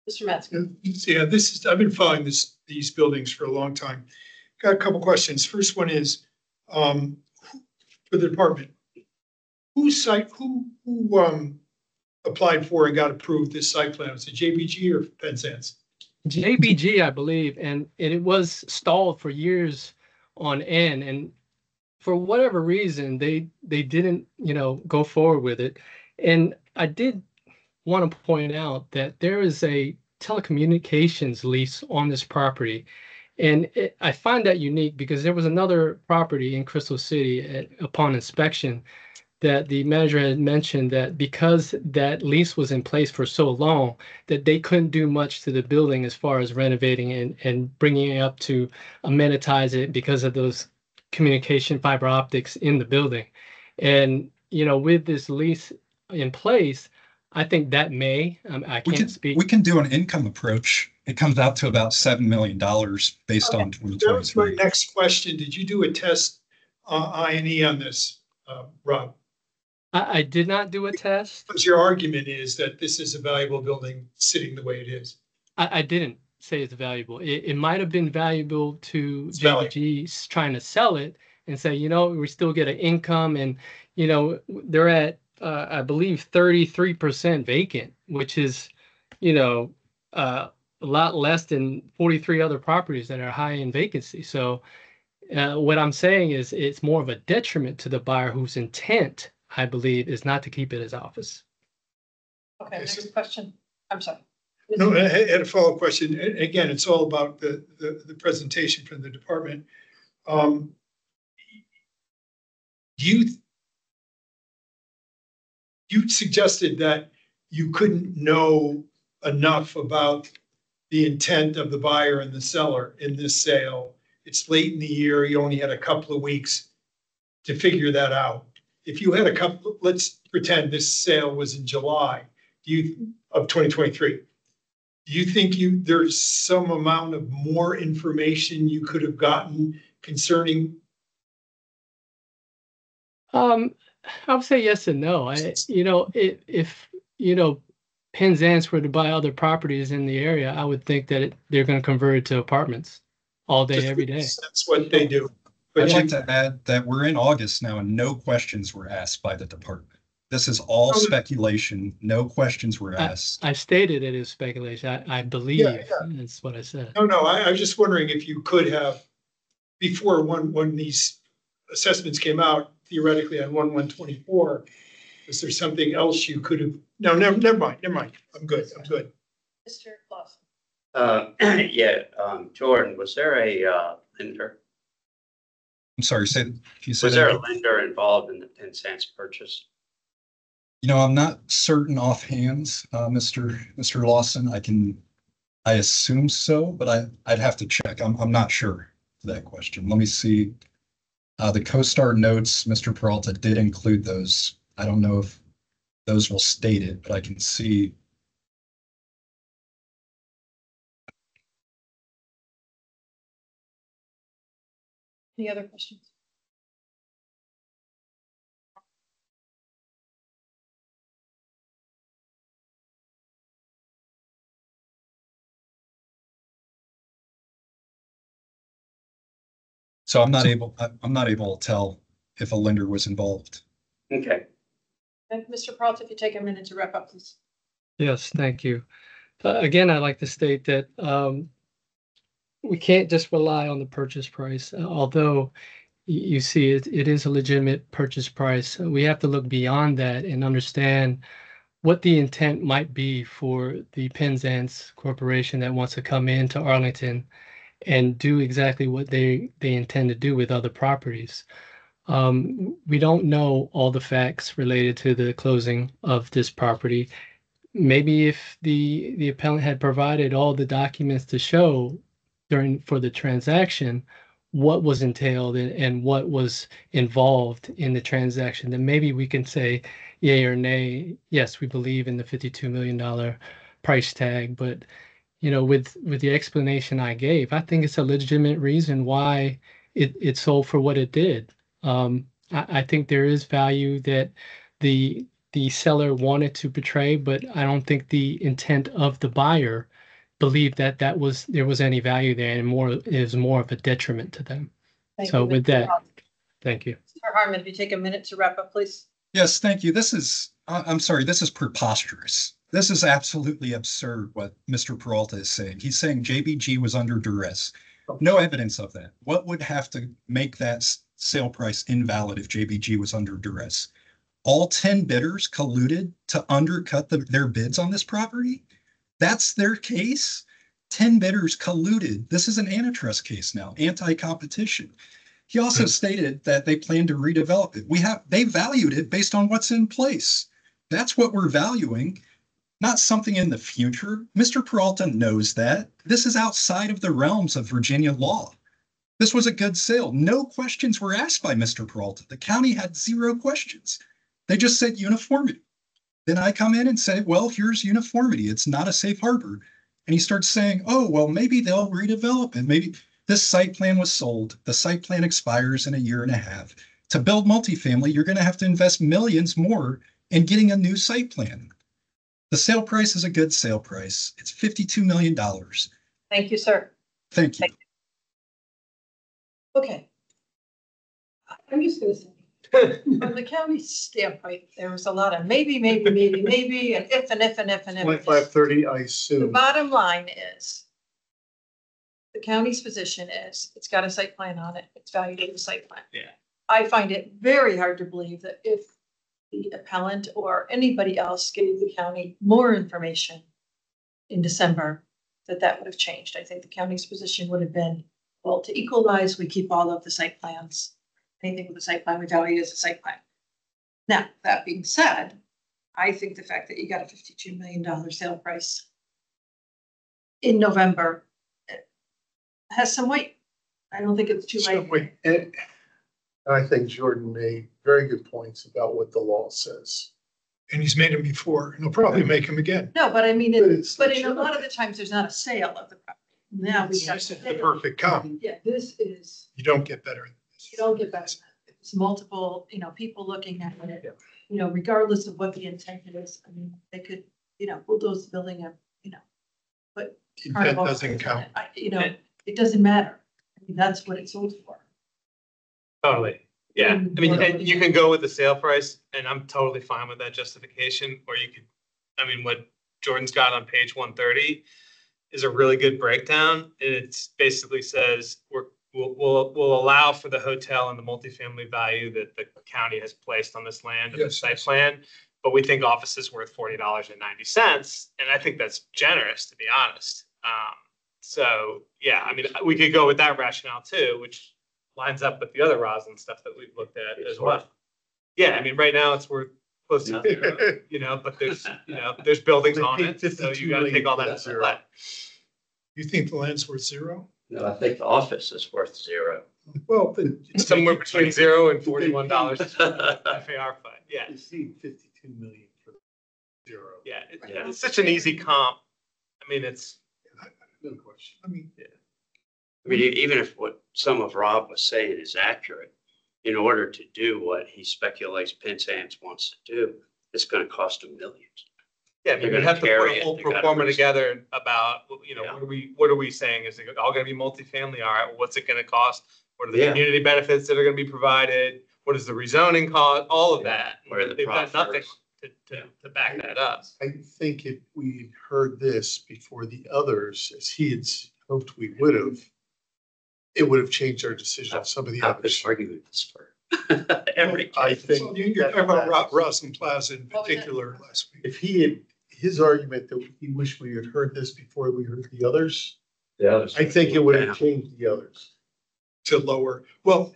Mr. Metzger. Yeah, I've been following these buildings for a long time. Got a couple questions. First one is for the department. Who applied for and got approved this site plan? Was it JBG or Penzance? JBG, I believe, and it was stalled for years on end, and for whatever reason, they didn't, go forward with it. And I did want to point out that there is a telecommunications lease on this property. And I find that unique because there was another property in Crystal City upon inspection that the manager had mentioned that because that lease was in place for so long that they couldn't do much to the building as far as renovating and bringing it up to amenitize it because of those communication fiber optics in the building. And, with this lease in place, I think that I can't speak. We can do an income approach. It comes out to about $7 million based on 2023. That was my next question. Did you do a test I&E on this, Rob? I did not do a test. But your argument is that this is a valuable building sitting the way it is. I didn't say it's valuable. It might have been valuable to JBG trying to sell it and say, we still get an income, and they're at I believe 33% vacant, which is a lot less than 43 other properties that are high in vacancy. So what I'm saying is it's more of a detriment to the buyer whose intent, I believe, is not to keep it as office. Okay, next question. I'm sorry. No, I had a follow-up question. Again, it's all about the presentation from the department. You suggested that you couldn't know enough about the intent of the buyer and the seller in this sale. It's late in the year. You only had a couple of weeks to figure that out. If you had let's pretend this sale was in July of 2023. Do you think there's some amount of more information you could have gotten concerning? I would say yes and no. If Penzance were to buy other properties in the area, I would think that they're going to convert it to apartments all day, every day. That's what they do. But I'd like to add that we're in August now and no questions were asked by the department. This is all speculation. No questions were asked. I stated it is speculation. I believe Yeah. that's what I said. No, I was just wondering if you could have, before when these assessments came out, theoretically on 1/1/24, is there something else you could have? No, never mind. I'm good. Mr. Clausen. Jordan, was there a lender? I'm sorry, Was there a lender involved in the 10 cents purchase? You know, I'm not certain offhand, Mr. Lawson. I assume so, but I'd have to check. I'm not sure for that question. Let me see. The CoStar notes, Mr. Peralta did include those. I don't know if those will state it, but I can see. Any other questions? So I'm not able to tell if a lender was involved. Okay. And Mr. Peralta, if you take a minute to wrap up, please. Yes, thank you. Again, I'd like to state that we can't just rely on the purchase price, although you see it is a legitimate purchase price. We have to look beyond that and understand what the intent might be for the Penzance Corporation that wants to come into Arlington and do exactly what they intend to do with other properties. We don't know all the facts related to the closing of this property. Maybe if the appellant had provided all the documents to show for the transaction what was entailed and what was involved in the transaction, then maybe we can say yay or nay. Yes, we believe in the $52 million price tag, but with the explanation I gave, I think it's a legitimate reason why it sold for what it did. I think there is value that the seller wanted to portray, but I don't think the intent of the buyer believed that there was any value there, and it was more of a detriment to them. So with that, thank you. Mr. Harmon, if you take a minute to wrap up, please. Yes, thank you. I'm sorry, this is preposterous. This is absolutely absurd what Mr. Peralta is saying. He's saying JBG was under duress. No evidence of that. What would have to make that sale price invalid if JBG was under duress? All 10 bidders colluded to undercut their bids on this property? That's their case? 10 bidders colluded. This is an antitrust case now, anti-competition. He also stated that they plan to redevelop it. They valued it based on what's in place. That's what we're valuing, not something in the future. Mr. Peralta knows that. This is outside of the realms of Virginia law. This was a good sale. No questions were asked by Mr. Peralta. The county had 0 questions. They just said uniformity. Then I come in and say, well, here's uniformity. It's not a safe harbor. And he starts saying, oh, well, maybe they'll redevelop it. Maybe this site plan was sold. The site plan expires in 1.5 years. To build multifamily, you're going to have to invest millions more in getting a new site plan. The sale price is a good sale price. It's $52 million. Thank you, sir. Thank you. Okay. I'm just going to say, from the county's standpoint, there was a lot of maybe, and if, and if. 2530, I The assume. bottom line is, the county's position is, it's got a site plan on it, it's valued as a site plan. Yeah. I find it very hard to believe that if the appellant or anybody else gave the county more information in December, that would have changed. I think the county's position would have been, well, to equalize, we keep all of the site plans. Anything with a site plan, we value as a site plan. Now, that being said, I think the fact that you got a $52 million sale price in November has some weight. I don't think it's too late. And I think Jordan made very good points about what the law says. And he's made them before, and he'll probably make them again. No, but I mean, But in a lot of the times, there's not a sale of the property. Now we got This is the perfect comp. Yeah, this is, You don't get better than this. you don't get better than that. It's multiple, people looking at it, regardless of what the intent is. I mean, they could, bulldoze the building up, but. Intent doesn't count. It doesn't matter. I mean, that's what it's sold for. Totally. Yeah, I mean, you can go with the sale price, and I'm totally fine with that justification, or you could, I mean, what Jordan's got on page 130 is a really good breakdown. And it basically says we'll allow for the hotel and the multifamily value that the county has placed on this land in the site plan, but we think office is worth $40.90, and I think that's generous, to be honest. So yeah, I mean, we could go with that rationale too, which lines up with the other Roslyn stuff that we've looked at as well. Yeah, I mean, right now it's worth close to zero, you know, but there's buildings on it, so you got to take all that into play. You think the land's worth zero? No, I think the office is worth zero. Well, It's somewhere between $0 and $41 FAR foot. Yeah. You see 52 million for zero. Yeah, it's such an easy comp. I mean, it's No question. I mean, I mean, even if what some of Rob was saying is accurate, in order to do what he speculates Penzance wants to do, it's going to cost him millions. yeah. I mean, They're we have to gonna put carry a it. whole They pro gotta forma risk it. together about Yeah. what are we saying? Is it all going to be multifamily? All right, well, what's it going to cost? What are the Yeah. community benefits that are going to be provided? What is the rezoning cost? All of that. Where are the They've done nothing proffers? to back that up. I think if we'd heard this before the others, as he had hoped we would have, it would have changed our decision on some of the I've been others. arguing this for every I case. think you're talking about Roslyn Plaza in particular last week. if he had, his argument that he wished we had heard this before we heard the others, The others I think it would have down. changed the others. To lower. Well,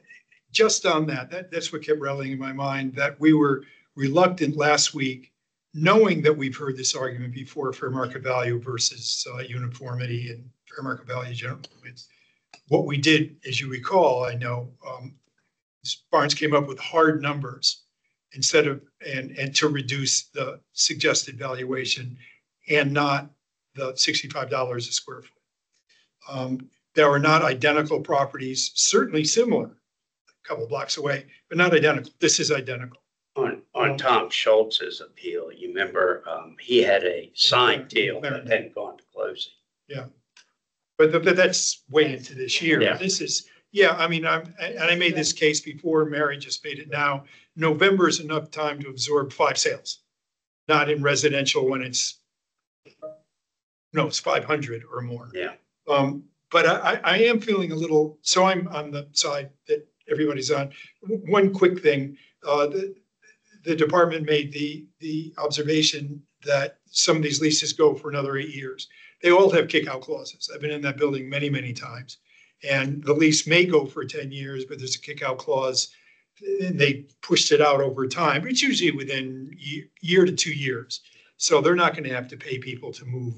just on that's what kept rattling in my mind, that we were reluctant last week, knowing that we've heard this argument before, fair market value versus uniformity and fair market value general. What we did, as you recall, I know, Barnes came up with hard numbers instead of, and to reduce the suggested valuation and not the $65 a square foot. There are not identical properties, certainly similar, a couple blocks away, but not identical. This is identical. On Tom Schultz's appeal, you remember, he had a signed deal that hadn't gone to closing. Yeah. But that's way into this year. Yeah. This is, yeah, I mean, I made this case before, Mary just made it now. November is enough time to absorb 5 sales, not in residential when it's 500 or more. Yeah. But I am feeling a little, so I'm on the side that everybody's on. One quick thing, the department made the observation that some of these leases go for another 8 years. They all have kick-out clauses. I've been in that building many, many times. And the lease may go for 10 years, but there's a kick-out clause. And they pushed it out over time. It's usually within year to 2 years. So they're not going to have to pay people to move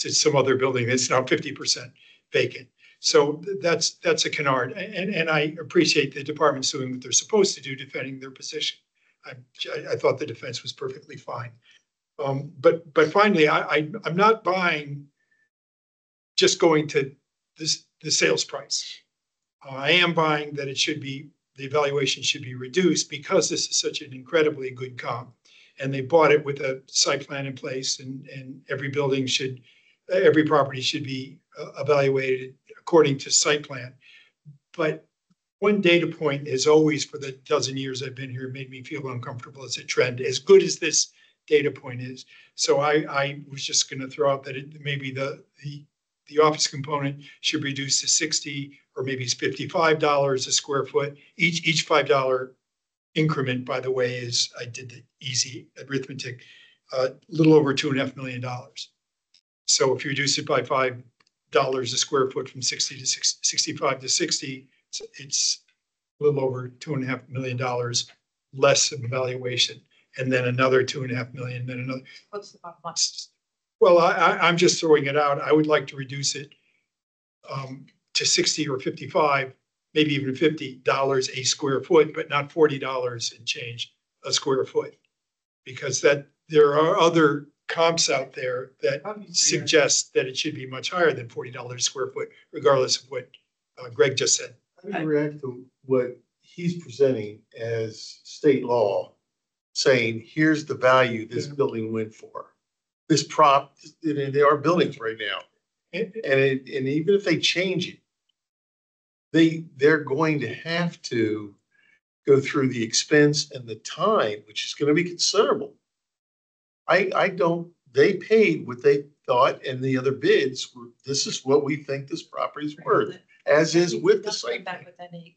to some other building that's now 50% vacant. So that's a canard. And I appreciate the department's doing what they're supposed to do, defending their position. I thought the defense was perfectly fine. But finally, I'm not buying just going to the sales price. I am buying that the evaluation should be reduced because this is such an incredibly good comp. And they bought it with a site plan in place, and every property should be evaluated according to site plan. But one data point is always, for the dozen years I've been here, made me feel uncomfortable as a trend, as good as this data point is. So I was just going to throw out that maybe the office component should reduce to 60, or maybe it's $55 a square foot. Each $5 increment, by the way, is, I did the easy arithmetic, a little over $2.5 million. So if you reduce it by $5 a square foot from 65 to 60, it's a little over $2.5 million less of valuation, and then another $2.5 million, then another. What's the bottom line? Well, I'm just throwing it out. I would like to reduce it to 60 or 55, maybe even $50 a square foot, but not $40 and change a square foot, because there are other comps out there that suggest that it should be much higher than $40 a square foot, regardless of what Greg just said. How do you react to what he's presenting as state law, saying, here's the value this building went for? This prop, there are buildings right now. And even if they change it, they're going to have to go through the expense and the time, which is gonna be considerable. I don't, they paid what they thought and the other bids were, this is what we think this property's worth, as is with the site. Back with any.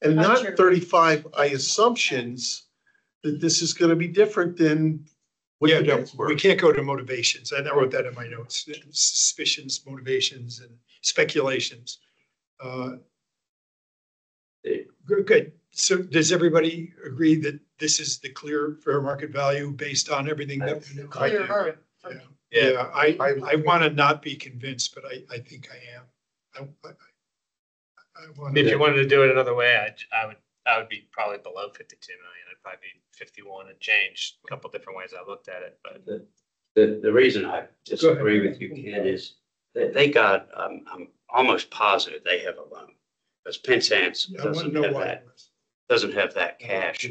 And Not not sure. 35 assumptions that this is gonna be different than what Yeah, the no, bids were. we can't go to motivations. And I wrote that in my notes, suspicions, motivations and speculations. Good. So does everybody agree that this is the clear fair market value based on everything that we know? Clearer for me. Yeah, I want to not be convinced, but I think I am. I want If you to, wanted to do it another way, I would be probably below 52 million. I'd probably be 51 and change. A couple different ways I looked at it, but The reason I disagree with you, Ken, is that they got, I'm almost positive they have a loan. Because Penzance I want to know why. it was. doesn't have that cash.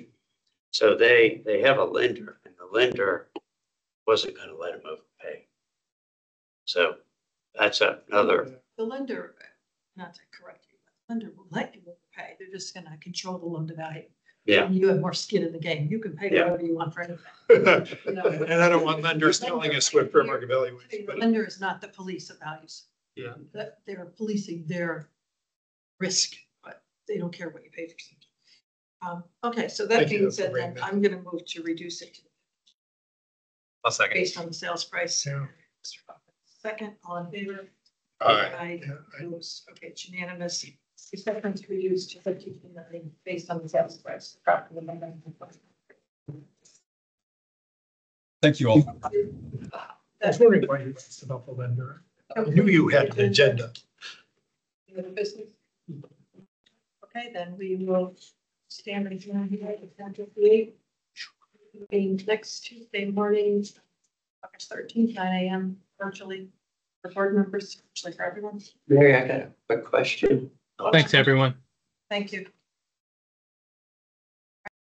So they have a lender and the lender wasn't gonna let them overpay. So that's another, The lender, not to correct you, but the lender will let you overpay. They're just gonna control the loan to value. yeah. And you have more skin in the game. You can pay Yeah. whatever you want for anything. And I don't want lenders telling us what fair market value is. The But lender is not the police of values. Yeah. They're policing their risk, but they don't care what you pay for something. Okay, so that Thank you being for said, bringing then that. I'm gonna move to reduce it I'll second. based on the sales price. Yeah. Second, all in favor? Aye. Yeah, Opposed? Okay, it's unanimous. Is that going to be reduced to 52 million based on the sales price? Property amendment. Thank you all. I was wondering why you asked about the lender. I knew you had an agenda. Any other business? Okay, then we will stand adjourned here at 10:58. Meeting next Tuesday morning, August 13th, 9 a.m. virtually for board members, virtually for everyone. Mary, I got a quick question. Thanks, everyone. Thank you.